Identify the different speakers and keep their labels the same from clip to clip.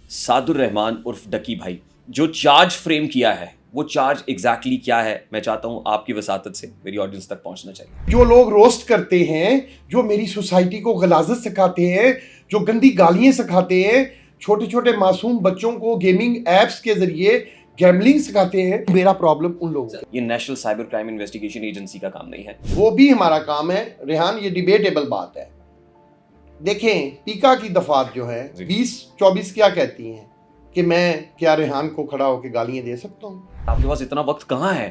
Speaker 1: سعد الرحمان عرف ڈکی بھائی جو چارج فریم کیا ہے وہ چارج ایگزیکٹلی کیا ہے میں چاہتا ہوں آپ کی وساطت سے میری آڈینس تک پہنچنا چاہیے.
Speaker 2: جو لوگ روسٹ کرتے ہیں, جو میری سوسائٹی کو غلاظت سکھاتے ہیں, جو گندی گالیاں سکھاتے ہیں, چھوٹے چھوٹے معصوم بچوں کو گیمنگ ایپس کے ذریعے گیملنگ سکھاتے ہیں, میرا پرابلم ان لوگوں سے.
Speaker 1: یہ national cyber crime investigation agency کا کام نہیں ہے,
Speaker 2: وہ بھی ہمارا کام ہے. ریحان یہ ڈیبیٹیبل بات ہے. دیکھیں پیکا کی دفعات جو ہے 20-24 کیا کہتی ہیں کہ میں کیا ریحان کو کھڑا ہو کے گالیاں دے سکتا ہوں.
Speaker 1: آپ کے پاس اتنا وقت کہاں ہے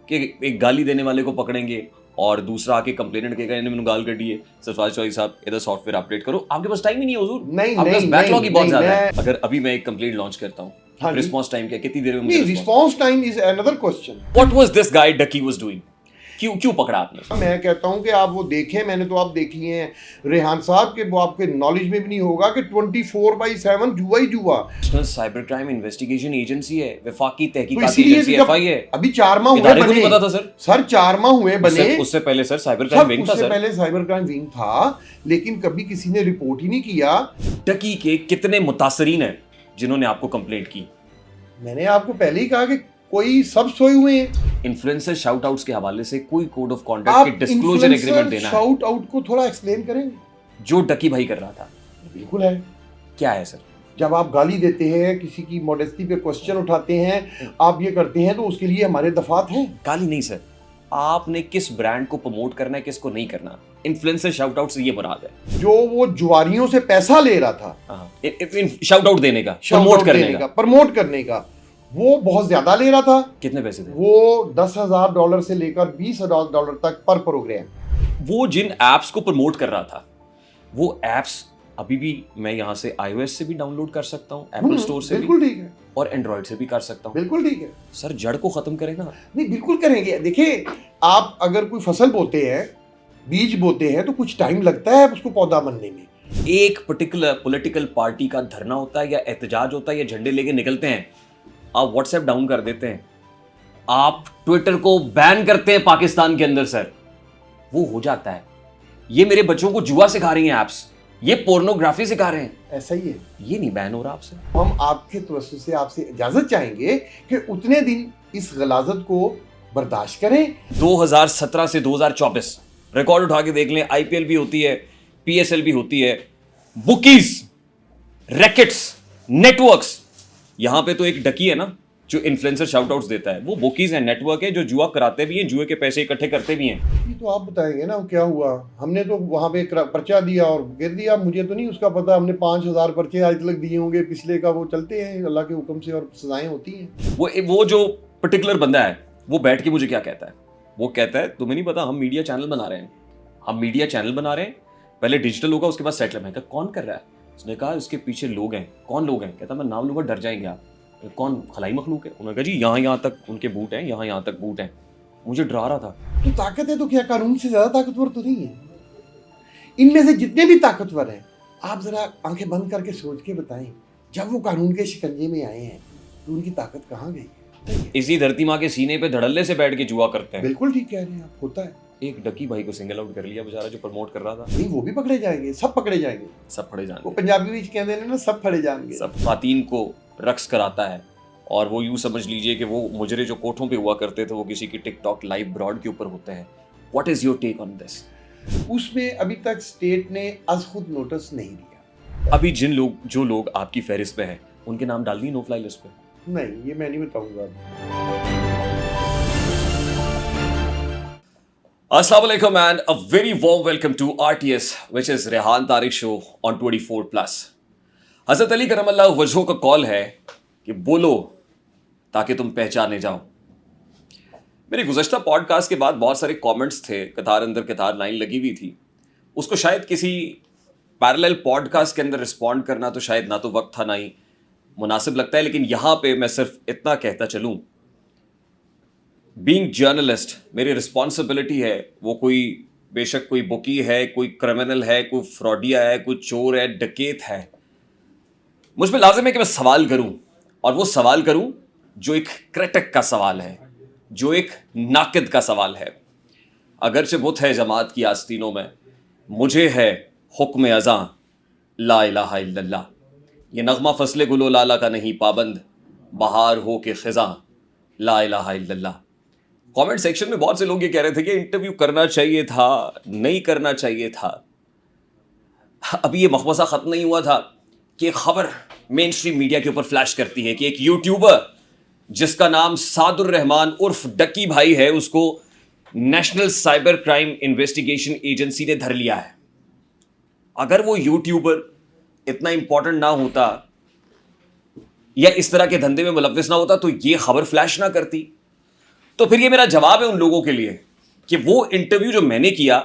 Speaker 1: کہ ایک گالی دینے والے کو پکڑیں گے اور دوسرا آ کے کمپلینٹ کہے گا انہوں نے گال کر دی ہے سرفراز چوہدری صاحب ادھر سافٹ ویئر اپڈیٹ کرو. آپ کے پاس ٹائم ہی نہیں ہے حضور,
Speaker 2: نہیں
Speaker 1: آپ کے پاس
Speaker 2: نہیں
Speaker 1: بیک لاگ ہی بہت زیادہ ہے.
Speaker 2: نہیں,
Speaker 1: اگر ابھی میں ایک کمپلینٹ لانچ کرتا ہوں رسپانس ٹائم کیا کتنی دیر میں مجھے
Speaker 2: response time is another question.
Speaker 1: What was this guy ڈکی was doing, کیوں پکڑا آپ نے؟
Speaker 2: میں کہتا ہوں کہ آپ وہ دیکھیں, میں نے تو آپ دیکھی ہیں ریحان صاحب کے, وہ آپ کے نالج میں بھی نہیں ہوگا کہ 24/7 جوا ہی جوا.
Speaker 1: National cyber crime investigation agency ہے, وفاقی
Speaker 2: تو
Speaker 1: تحقیقاتی
Speaker 2: اسی لیے
Speaker 1: ایجنسی ایف آئی ہے.
Speaker 2: ابھی 4 ماہ ہوئے
Speaker 1: ادارے کو
Speaker 2: بنے.
Speaker 1: نہیں پتا تھا سر.
Speaker 2: سر 4 ماہ ہوئے بنے.
Speaker 1: اس سے پہلے سر سائبر کرائم ونگ تھا.
Speaker 2: اس سے پہلے سائبر کرائم ونگ تھا, لیکن کبھی کسی نے رپورٹ ہی نہیں کیا.
Speaker 1: ڈکی کے کتنے متاثرین ہیں جنہوں نے آپ کو کمپلینٹ کی؟
Speaker 2: میں نے آپ کو پہلے ہی کہا کہ کوئی سب سوئے ہوئے ہیں.
Speaker 1: انفلوئنسر شاؤٹ آؤٹس کے حوالے سے کوئی کوڈ آف کانڈکٹ کی ڈسکلوجر ایگریمنٹ دینا ہے
Speaker 2: شاؤٹ آؤٹ کو تھوڑا ایکسپلین کریں گے
Speaker 1: جو ڈکی بھائی کر رہا تھا.
Speaker 2: بالکل ہے.
Speaker 1: کیا ہے سر؟
Speaker 2: جب آپ گالی دیتے ہیں, کسی کی موڈسٹی پہ کوسچن اٹھاتے ہیں, آپ یہ کرتے ہیں تو اس کے لیے ہمارے دفعات ہیں.
Speaker 1: گالی نہیں سر, آپ نے کس برانڈ کو پروموٹ کرنا ہے کس کو نہیں کرنا. انفلوئنسر شاؤٹ آؤٹ سے یہ مراد ہے
Speaker 2: جو وہ جواریوں سے پیسہ لے رہا تھا
Speaker 1: شاؤٹ آؤٹ دینے کا, پروموٹ
Speaker 2: کرنے کا, وہ بہت زیادہ لے رہا تھا.
Speaker 1: کتنے پیسے تھے
Speaker 2: وہ $10,000 سے لے کر $20,000 تک پر پروگرام.
Speaker 1: وہ جن ایپس کو پروموٹ کر رہا تھا وہ ایپس ابھی بھی میں یہاں سے آئی او ایس سے بھی ڈاؤن لوڈ کر سکتا ہوں, ایپل اسٹور سے بھی,
Speaker 2: بالکل ٹھیک ہے,
Speaker 1: اور اینڈرائڈ سے بھی کر سکتا ہوں.
Speaker 2: بالکل ٹھیک ہے
Speaker 1: سر جڑ کو ختم کرے نا.
Speaker 2: نہیں بالکل کریں گے. دیکھیں آپ اگر کوئی فصل بوتے ہیں, بیج بوتے ہیں, تو کچھ ٹائم لگتا ہے اس کو پودا بننے میں.
Speaker 1: ایک پرٹیکولر پولیٹیکل پارٹی کا دھرنا ہوتا ہے یا احتجاج ہوتا ہے یا جھنڈے لے کے نکلتے ہیں, آپ واٹس ایپ ڈاؤن کر دیتے ہیں, آپ ٹویٹر کو بین کرتے ہیں پاکستان کے اندر, سر وہ ہو جاتا ہے. یہ میرے بچوں کو جوا سکھا رہی ہیں ایپس, یہ پورنوگرافی سکھا رہے ہیں,
Speaker 2: ایسا ہی ہے.
Speaker 1: یہ نہیں بین ہو رہا آپ سے.
Speaker 2: ہم آپ کے توسط سے آپ سے اجازت چاہیں گے کہ اتنے دن اس غلاظت کو برداشت کریں.
Speaker 1: 2017 سے 2024 ریکارڈ اٹھا کے دیکھ لیں, آئی پی ایل بھی ہوتی ہے, پی ایس ایل بھی ہوتی ہے, بکیز, ریکٹس, نیٹ ورکس. یہاں پہ تو ایک ڈکی ہے نا جو انفلوئنسر شاؤٹ آؤٹس دیتا ہے, وہ بوکیز ہیں, نیٹ ورک ہے جو جوا کراتے بھی ہیں, جوئے کے پیسے اکٹھے کرتے بھی ہیں.
Speaker 2: یہ تو آپ بتائیں گے نا کیا ہوا. ہم نے تو وہاں پہ پرچہ دیا اور گر دیا, مجھے تو نہیں اس کا پتا. ہم نے 5,000 پرچے آج تک دیے ہوں گے پچھلے کا, وہ چلتے ہیں اللہ کے حکم سے اور سزائیں ہوتی ہیں.
Speaker 1: وہ جو پرٹیکولر بندہ ہے وہ بیٹھ کے مجھے کیا کہتا ہے, وہ کہتا ہے تمہیں نہیں پتا ہم میڈیا چینل بنا رہے ہیں, ہم میڈیا چینل بنا رہے ہیں, پہلے ڈیجیٹل ہوگا اس کے بعد سیٹل. میں کہا کون کر رہا ہے؟ اس نے کہا اس کے پیچھے لوگ ہیں. کون لوگ ہیں؟ کہتا میں نام لوں گا ڈر جائیں گے آپ. کون خلائی مخلوق ہے؟ انہوں نے کہا جی یہاں تک ان کے بوٹ ہیں, یہاں تک بوٹ ہیں. مجھے ڈرا رہا تھا.
Speaker 2: تو طاقت ہے تو کیا قانون سے زیادہ طاقتور تو نہیں ہے؟ ان میں سے جتنے بھی طاقتور ہیں آپ ذرا آنکھیں بند کر کے سوچ کے بتائیں, جب وہ قانون کے شکنجے میں آئے ہیں تو ان کی طاقت کہاں گئی ہے؟
Speaker 1: اسی دھرتی ماں کے سینے پہ دھڑلے سے بیٹھ کے جوا کرتے ہیں.
Speaker 2: بالکل ٹھیک کہہ رہے ہیں آپ, ہوتا ہے.
Speaker 1: ایک ڈکی بھائی کو سنگل آؤٹ کر لیا بیچارہ جو پروموٹ کر رہا تھا.
Speaker 2: نہیں وہ بھی پکڑے جائیں گے, سب پکڑے جائیں گے,
Speaker 1: سب پھڑے جائیں گے.
Speaker 2: وہ پنجابی بھی کہتے ہیں نا سب پھڑے جائیں گے.
Speaker 1: سب خواتین کو رقص کراتا ہے اور وہ یوں سمجھ لیجئے کہ وہ مجرے جو کوٹھوں پہ ہوا کرتے تھے وہ کسی کی ٹک ٹاک لائیو براڈ کے اوپر ہوتے ہیں. واٹ از یور ٹیک آن دس؟
Speaker 2: اس میں ابھی تک اسٹیٹ نے از خود نوٹس نہیں دیا.
Speaker 1: ابھی جو لوگ آپ کی فہرست پہ ہیں ان کے نام ڈال دی نو فلائی لسٹ پہ؟
Speaker 2: نہیں یہ میں نہیں بتاؤں گا.
Speaker 1: السلام علیکم and a very warm welcome to RTS which is Rehan Tariq show on 24+. حضرت علی کرم اللہ وجہہ کا کال ہے کہ بولو تاکہ تم پہچانے جاؤ. میرے گزشتہ پوڈ کاسٹ کے بعد بہت سارے کامنٹس تھے, قطار اندر قطار لائن لگی ہوئی تھی. اس کو شاید کسی پیرالل پوڈ کاسٹ کے اندر رسپونڈ کرنا تو شاید نہ تو وقت تھا نہ ہی مناسب لگتا ہے, لیکن یہاں پہ میں صرف اتنا کہتا چلوں, بینگ جرنلسٹ میری رسپانسبلٹی ہے. وہ کوئی بے شک کوئی بکی ہے, کوئی کرمنل ہے, کوئی فراڈیا ہے, کوئی چور ہے, ڈکیت ہے, مجھ پہ لازم ہے کہ میں سوال کروں, اور وہ سوال کروں جو ایک کرٹک کا سوال ہے, جو ایک ناقد کا سوال ہے. اگرچہ بت ہے جماعت کی آستینوں میں, مجھے ہے حکم ازاں لا الہ الا اللہ. یہ نغمہ فصل گل و لالا کا نہیں پابند، بہار ہو کے خزاں لا الہ الا اللہ. کامنٹ سیکشن میں بہت سے لوگ یہ کہہ رہے تھے کہ انٹرویو کرنا چاہیے تھا، نہیں کرنا چاہیے تھا. ابھی یہ مخمصہ ختم نہیں ہوا تھا کہ ایک خبر مین اسٹریم میڈیا کے اوپر فلیش کرتی ہے کہ ایک یوٹیوبر جس کا نام سعد الرحمان عرف ڈکی بھائی ہے، اس کو national cyber crime investigation agency نے دھر لیا ہے. اگر وہ یوٹیوبر اتنا امپورٹنٹ نہ ہوتا یا اس طرح کے دھندے میں ملوث نہ ہوتا تو یہ خبر فلیش نہ کرتی. تو پھر یہ میرا جواب ہے ان لوگوں کے لیے کہ وہ انٹرویو جو میں نے کیا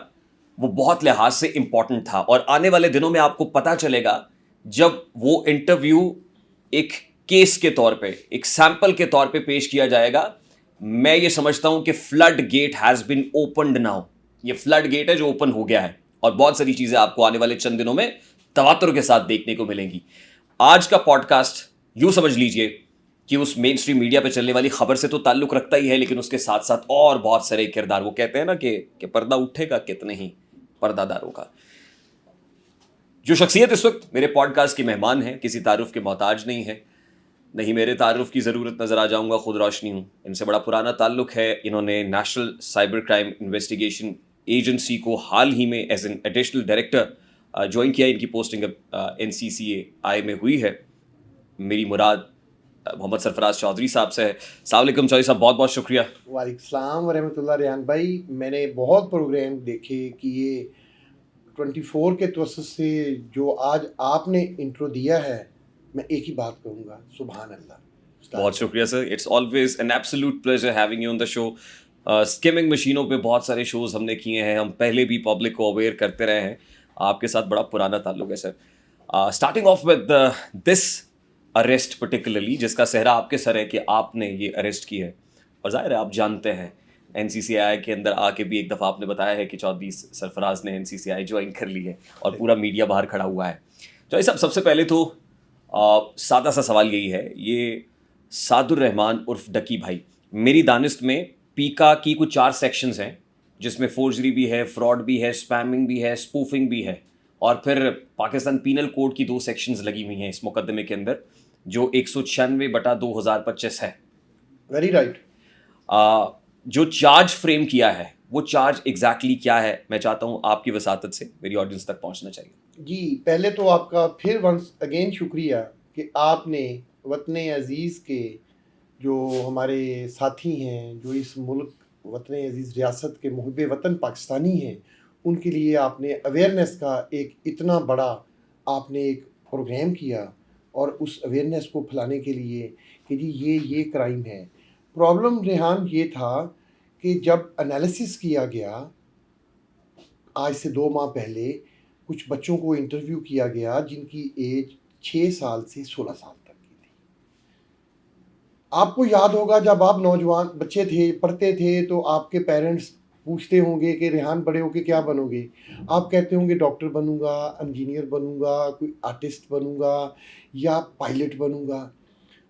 Speaker 1: وہ بہت لحاظ سے امپورٹنٹ تھا، اور آنے والے دنوں میں آپ کو پتا چلے گا جب وہ انٹرویو ایک کیس کے طور پہ، ایک سیمپل کے طور پہ پیش کیا جائے گا. میں یہ سمجھتا ہوں کہ flood gate has been opened now. یہ فلڈ گیٹ ہے جو اوپن ہو گیا ہے، اور بہت ساری چیزیں آپ کو آنے والے چند دنوں میں تواتر کے ساتھ دیکھنے کو ملیں گی. آج کا پوڈ کاسٹ یوں سمجھ لیجئے کہ اس مین اسٹریم میڈیا پہ چلنے والی خبر سے تو تعلق رکھتا ہی ہے، لیکن اس کے ساتھ ساتھ اور بہت سارے کردار. وہ کہتے ہیں نا کہ پردہ اٹھے گا کتنے ہی پردہ داروں کا. جو شخصیت اس وقت میرے پوڈ کاسٹ کی مہمان ہے کسی تعارف کے محتاج نہیں ہے، نہیں میرے تعارف کی ضرورت نظر آ جاؤں گا، خود روشنی ہوں. ان سے بڑا پرانا تعلق ہے. انہوں نے national cyber crime investigation agency کو حال ہی میں as an additional director join کیا. ان کی پوسٹنگ اب NCCA میں ہوئی ہے. میری مراد محمد سرفراز چودھری صاحب سے ہے. السلام علیکم چودھری صاحب، بہت بہت شکریہ.
Speaker 2: وعلیکم السلام ورحمۃ اللہ. ریحان بھائی، میں نے بہت پروگرام دیکھے کہ یہ 24 کے توسط سے جو آج آپ نے انٹرو دیا ہے، میں ایک ہی بات کہوں گا، سبحان اللہ.
Speaker 1: بہت شکریہ sir. It's always an absolute pleasure having you on the show. Skimming مشینوں پہ بہت سارے شوز ہم نے کیے ہیں، ہم پہلے بھی پبلک کو اویئر کرتے رہے ہیں. آپ کے ساتھ بڑا پرانا تعلق ہے sir. Starting off with this arrest particularly, جس کا صحرا آپ کے سر ہے کہ آپ نے یہ اریسٹ کی ہے، اور ظاہر ہے آپ جانتے ہیں NCCI کے اندر آ کے بھی ایک دفعہ آپ نے بتایا ہے کہ چودھری سرفراز نے NCCI جوائن کر لی ہے اور پورا میڈیا باہر کھڑا ہوا ہے. چودھری صاحب، سب سے پہلے تو سادہ سا سوال یہی ہے، یہ سعد الرحمان عرف ڈکی بھائی، میری دانست میں پیکا کی کچھ 4 سیکشنز ہیں، جس میں فورجری بھی ہے، فراڈ بھی ہے، اسپیمنگ بھی ہے، اسپوفنگ بھی ہے، اور پھر پاکستان پینل کوڈ کی 2 سیکشنز لگی ہوئی ہیں اس مقدمے کے اندر جو 196/2025 ہے.
Speaker 2: Very right.
Speaker 1: جو چارج فریم کیا ہے وہ چارج ایگزیکٹلی کیا ہے، میں چاہتا ہوں آپ کی وساطت سے میری آڈینس تک پہنچنا چاہیے.
Speaker 2: جی، پہلے تو آپ کا پھر ونس اگین شکریہ کہ آپ نے وطن عزیز کے جو ہمارے ساتھی ہیں، جو اس ملک وطن عزیز ریاست کے محب وطن پاکستانی ہیں، ان کے لیے آپ نے اویئرنیس کا ایک اتنا بڑا آپ نے ایک پروگرام کیا، اور اس اویئرنیس کو پھیلانے کے لیے کہ جی یہ کرائم ہے. پرابلم ریحان یہ تھا کہ جب انالیسس کیا گیا آج سے 2 ماہ پہلے، کچھ بچوں کو انٹرویو کیا گیا جن کی ایج 6 سال سے 16 سال تک کی تھی. آپ کو یاد ہوگا جب آپ نوجوان بچے تھے، پڑھتے تھے، تو آپ کے پیرنٹس پوچھتے ہوں گے کہ ریحان بڑے ہو کے کیا بنو گے؟ آپ کہتے ہوں گے ڈاکٹر بنوں گا، انجینئر بنوں گا، کوئی آرٹسٹ بنوں گا، یا پائلٹ بنوں گا.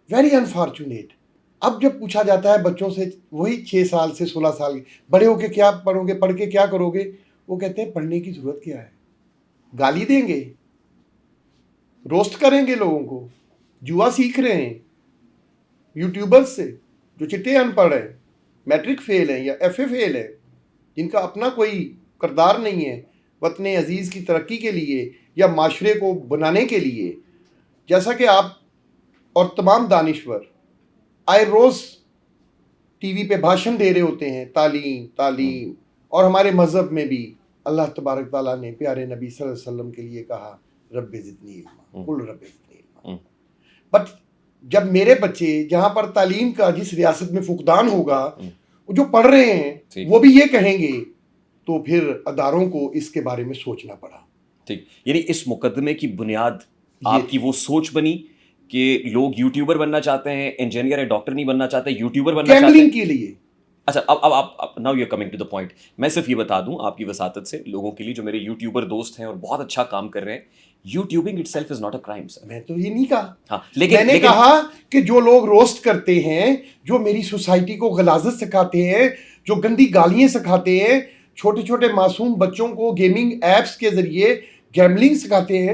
Speaker 2: Very unfortunate. اب جب پوچھا جاتا ہے بچوں سے، وہی 6 سال سے 16 سال، بڑے ہو کے کیا پڑھو گے، پڑھ کے کیا کرو گے؟ وہ کہتے ہیں پڑھنے کی ضرورت کیا ہے؟ گالی دیں گے، روسٹ کریں گے لوگوں کو، جوا سیکھ رہے ہیں یوٹیوبرز سے جو چٹے ان پڑھ ہیں، میٹرک فیل ہیں یا FA فیل ہیں، جن کا اپنا کوئی کردار نہیں ہے وطن عزیز کی ترقی کے لیے یا معاشرے کو بنانے کے لیے. جیسا کہ آپ اور تمام دانشور آئے روز ٹی وی پہ بھاشن دے رہے ہوتے ہیں، تعلیم، اور ہمارے مذہب میں بھی اللہ تبارک تعالیٰ نے پیارے نبی صلی اللہ علیہ وسلم کے لیے کہا رب زدنی علما، قل رب زدنی علما. بٹ جب میرے بچے جہاں پر تعلیم کا جس ریاست میں فقدان ہوگا، جو پڑھ رہے ہیں وہ بھی یہ کہیں گے، تو پھر اداروں کو اس کے بارے میں سوچنا پڑا.
Speaker 1: ٹھیک، یعنی اس مقدمے کی بنیاد آپ کی وہ سوچ بنی کہ لوگ یوٹیوبر بننا چاہتے ہیں، انجینئر یا ڈاکٹر نہیں بننا چاہتے، یوٹیوبر بننا چاہتے ہیں
Speaker 2: گیملنگ کے لیے.
Speaker 1: اچھا، اب آپ now you are coming to the point. میں صرف یہ بتا دوں آپ کی وساطت سے لوگوں کے لیے جو میرے یوٹیوبر دوست ہیں اور بہت اچھا کام کر رہے ہیں، YouTubing itself is not a crime sir.
Speaker 2: میں تو یہ نہیں کہا.
Speaker 1: ہاں،
Speaker 2: میں نے کہا کہ جو لوگ روسٹ کرتے ہیں، جو میری سوسائٹی کو غلاظت سکھاتے ہیں، جو گندی گالیاں سکھاتے ہیں، چھوٹے چھوٹے معصوم بچوں کو گیمنگ ایپس کے ذریعے گیملنگ سکھاتے ہیں،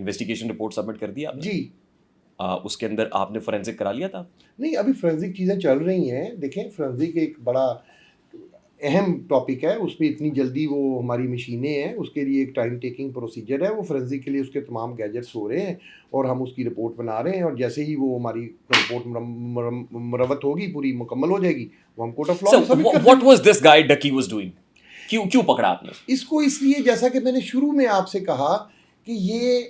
Speaker 1: انویسٹیگیشن رپورٹ سبمٹ کر دیا آپ نے؟
Speaker 2: جی
Speaker 1: اس کے اندر آپ نے فورینسک کرا لیا تھا؟
Speaker 2: نہیں ابھی فرینزک چیزیں چل رہی ہیں. دیکھیں فرینزک ایک بڑا اہم ٹاپک ہے, اس پہ اتنی جلدی وہ ہماری مشینیں ہیں, اس کے لیے ایک ٹائم ٹیکنگ پروسیجر ہے. وہ فرینزک کے لیے اس کے تمام گیجٹس ہو رہے ہیں اور ہم اس کی رپورٹ بنا رہے ہیں, اور جیسے ہی وہ ہماری رپورٹ مروت ہوگی, پوری مکمل ہو جائے گی, وہ ہم کورٹ آف لا میں سبمٹ کر دیں گے.
Speaker 1: What was this guy ڈکی was doing? کیوں پکڑا آپ نے
Speaker 2: اس کو اس لیے جیسا کہ میں نے شروع میں آپ سے کہا کہ یہ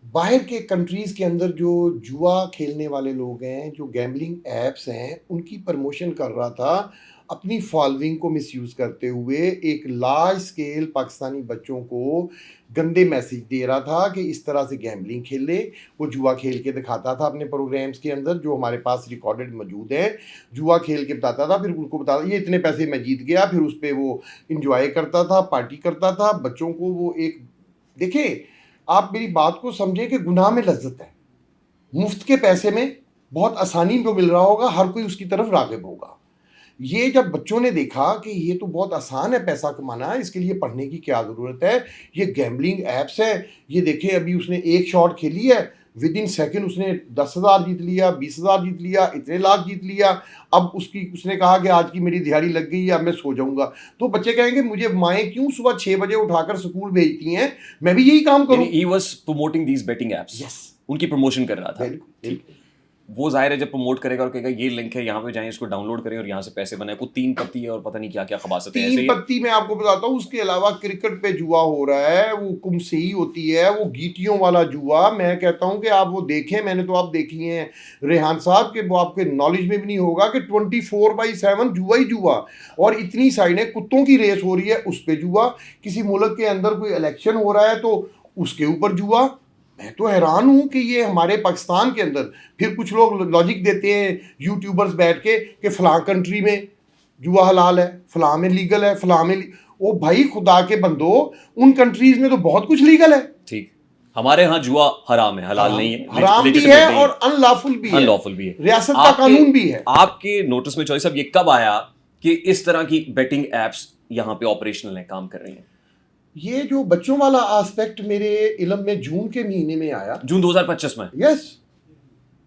Speaker 2: باہر کے کنٹریز کے اندر جو جوا کھیلنے والے لوگ ہیں, جو گیمبلنگ ایپس ہیں, ان کی پرموشن کر رہا تھا اپنی فالوئنگ کو مس یوز کرتے ہوئے. ایک لارج سکیل پاکستانی بچوں کو گندے میسیج دے رہا تھا کہ اس طرح سے گیمبلنگ کھیلے. وہ جوا کھیل کے دکھاتا تھا اپنے پروگرامز کے اندر, جو ہمارے پاس ریکارڈڈ موجود ہے. جوا کھیل کے بتاتا تھا, پھر ان کو بتاتا یہ اتنے پیسے میں جیت گیا, پھر اس پہ وہ انجوائے کرتا تھا, پارٹی کرتا تھا. بچوں کو وہ ایک دیکھیں, آپ میری بات کو سمجھیں کہ گناہ میں لذت ہے. مفت کے پیسے میں بہت آسانی کو مل رہا ہوگا, ہر کوئی اس کی طرف راغب ہوگا. یہ جب بچوں نے دیکھا کہ یہ تو بہت آسان ہے پیسہ کمانا, اس کے لیے پڑھنے کی کیا ضرورت ہے, یہ گیمبلنگ ایپس ہیں. یہ دیکھیں ابھی اس نے ایک شاٹ کھیلی ہے, ود ان سیکنڈ اس نے 10,000 جیت لیا, 20,000 جیت لیا, اتنے لاکھ جیت لیا. اب اس نے کہا کہ آج کی میری دیہڑی لگ گئی ہے, اب میں سو جاؤں گا. تو بچے کہیں گے مجھے مائیں کیوں صبح 6 بجے اٹھا کر سکول بھیجتی ہیں, میں بھی یہی کام کروں.
Speaker 1: He was promoting these betting apps, ان کی پروموشن کر رہا تھا. وہ ظاہر ہے جب پروموٹ کرے گا اور کہے گا یہ لنک ہے, یہاں پہ جائیں, اس کو ڈاؤن لوڈ کریں اور یہاں سے پیسے بنائیں. کو 3 پتی ہے اور پتہ نہیں کیا کیا خباستیں ہیں.
Speaker 2: 3 پتی میں آپ کو بتاتا ہوں, اس کے علاوہ کرکٹ پہ جوا ہو رہا ہے, وہ کمسی ہوتی ہے, وہ گیٹیوں والا جوا. میں کہتا ہوں کہ آپ وہ دیکھیں, میں نے تو آپ دیکھی ہیں ریحان صاحب کے, وہ آپ کے نالج میں بھی نہیں ہوگا کہ 24/7 جوا ہی جوا. اور اتنی سائڈیں کتوں کی ریس ہو رہی ہے, اس پہ جوا. کسی ملک کے اندر کوئی الیکشن ہو رہا ہے تو اس کے اوپر جوا. میں تو حیران ہوں کہ یہ ہمارے پاکستان کے اندر, پھر کچھ لوگ لاجک دیتے ہیں یوٹیوبرز بیٹھ کے کہ فلاں کنٹری میں جوا حلال ہے, فلاں میں لیگل ہے, فلاں میں او بھائی خدا کے بندو, ان کنٹریز میں تو بہت کچھ لیگل ہے.
Speaker 1: ٹھیک, ہمارے ہاں جوا حرام ہے, حلال نہیں ہے,
Speaker 2: حرام بھی ہے اور ان لافل بھی ہے,
Speaker 1: ان لافل بھی ہے,
Speaker 2: ریاست کا قانون بھی ہے.
Speaker 1: آپ کے نوٹس میں چوائس اب یہ کب آیا کہ اس طرح کی بیٹنگ ایپس یہاں پہ آپریشنل ہیں, کام کر رہی ہیں؟
Speaker 2: یہ جو بچوں والا آسپیکٹ میرے علم میں جون کے مہینے میں آیا,
Speaker 1: جون 2025 میں.
Speaker 2: یس,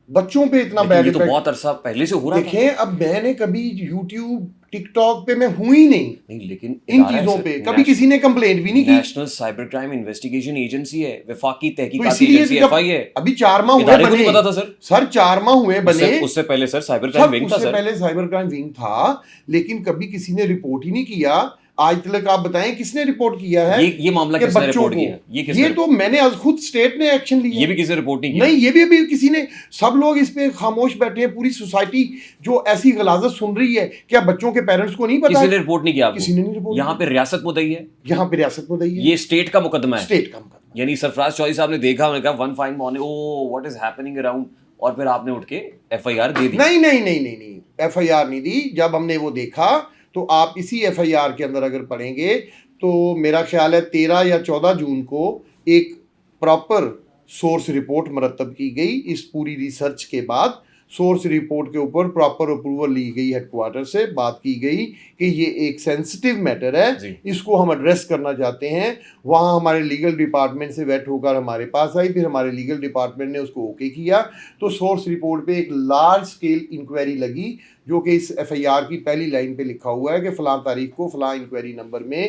Speaker 2: بچوں پہ اتنا بیڈ
Speaker 1: یہ تو بہت عرصہ پہلے سے ہو رہا ہے.
Speaker 2: دیکھیں اب میں نے کبھی یوٹیوب ٹک ٹاک پہ میں ہوں ہی نہیں,
Speaker 1: لیکن
Speaker 2: ان چیزوں پہ کبھی کسی نے کمپلینٹ بھی نہیں کی.
Speaker 1: National cyber crime investigation agency ہے, وفاقی
Speaker 2: تو
Speaker 1: تحقیقاتی
Speaker 2: اسی
Speaker 1: ایجنسی
Speaker 2: لیے
Speaker 1: ایف آئی ہے.
Speaker 2: ابھی 4 ماہ ہوئے
Speaker 1: ادارے کو
Speaker 2: بنے,
Speaker 1: نہیں پتا تھا سر
Speaker 2: 4 ماہ ہوئے بنے.
Speaker 1: اس سے پہلے سر سائبر کرائم ونگ تھا,
Speaker 2: اس سے پہلے سائبر کرائم ونگ تھا, لیکن کبھی کسی نے رپورٹ ہی نہیں کیا. آج تک آپ بتائیں کس نے رپورٹ کیا ہے
Speaker 1: یہ معاملہ کس نے رپورٹ کیا؟
Speaker 2: یہ تو میں نے خود اسٹیٹ نے ایکشن لیا.
Speaker 1: یہ بھی کسی نے رپورٹ نہیں کیا.
Speaker 2: نہیں, یہ بھی ابھی کسی نے, سب لوگ اس پہ خاموش بیٹھے ہیں. پوری سوسائٹی جو ایسی غلاظت سن رہی ہے, کیا بچوں کے پیرنٹس کو نہیں پتا؟
Speaker 1: کسی نے رپورٹ نہیں کیا,
Speaker 2: کسی نے نہیں رپورٹ.
Speaker 1: یہاں پہ ریاست مدعی ہے,
Speaker 2: یہاں پہ ریاست مدعی ہے,
Speaker 1: یہ اسٹیٹ کا مقدمہ ہے,
Speaker 2: اسٹیٹ کا مقدمہ.
Speaker 1: یعنی سرفراز چوہدری صاحب نے دیکھا, انہوں نے کہا one fine morning, oh what is happening around, اور پھر آپ نے اٹھ کے ایف آئی آر دے دی.
Speaker 2: نہیں, ایف آئی آر نہیں دی. جب ہم نے وہ دیکھا تو آپ اسی ایف آئی آر کے اندر اگر پڑھیں گے تو میرا خیال ہے 13 یا 14 جون کو ایک پراپر سورس رپورٹ مرتب کی گئی. اس پوری ریسرچ کے بعد سورس رپورٹ کے اوپر پراپر اپروول لی گئی, ہیڈ کوارٹر سے بات کی گئی کہ یہ ایک سینسٹیو میٹر ہے, اس کو ہم ایڈریس کرنا چاہتے ہیں. وہاں ہمارے لیگل ڈپارٹمنٹ سے ویٹ ہو کر ہمارے پاس آئی, پھر ہمارے لیگل ڈپارٹمنٹ نے اس کو اوکے کیا. تو سورس رپورٹ پہ ایک لارج اسکیل انکوائری لگی, جو کہ اس ایف آئی آر کی پہلی لائن پہ لکھا ہوا ہے کہ فلاں تاریخ کو فلاں انکوائری نمبر میں.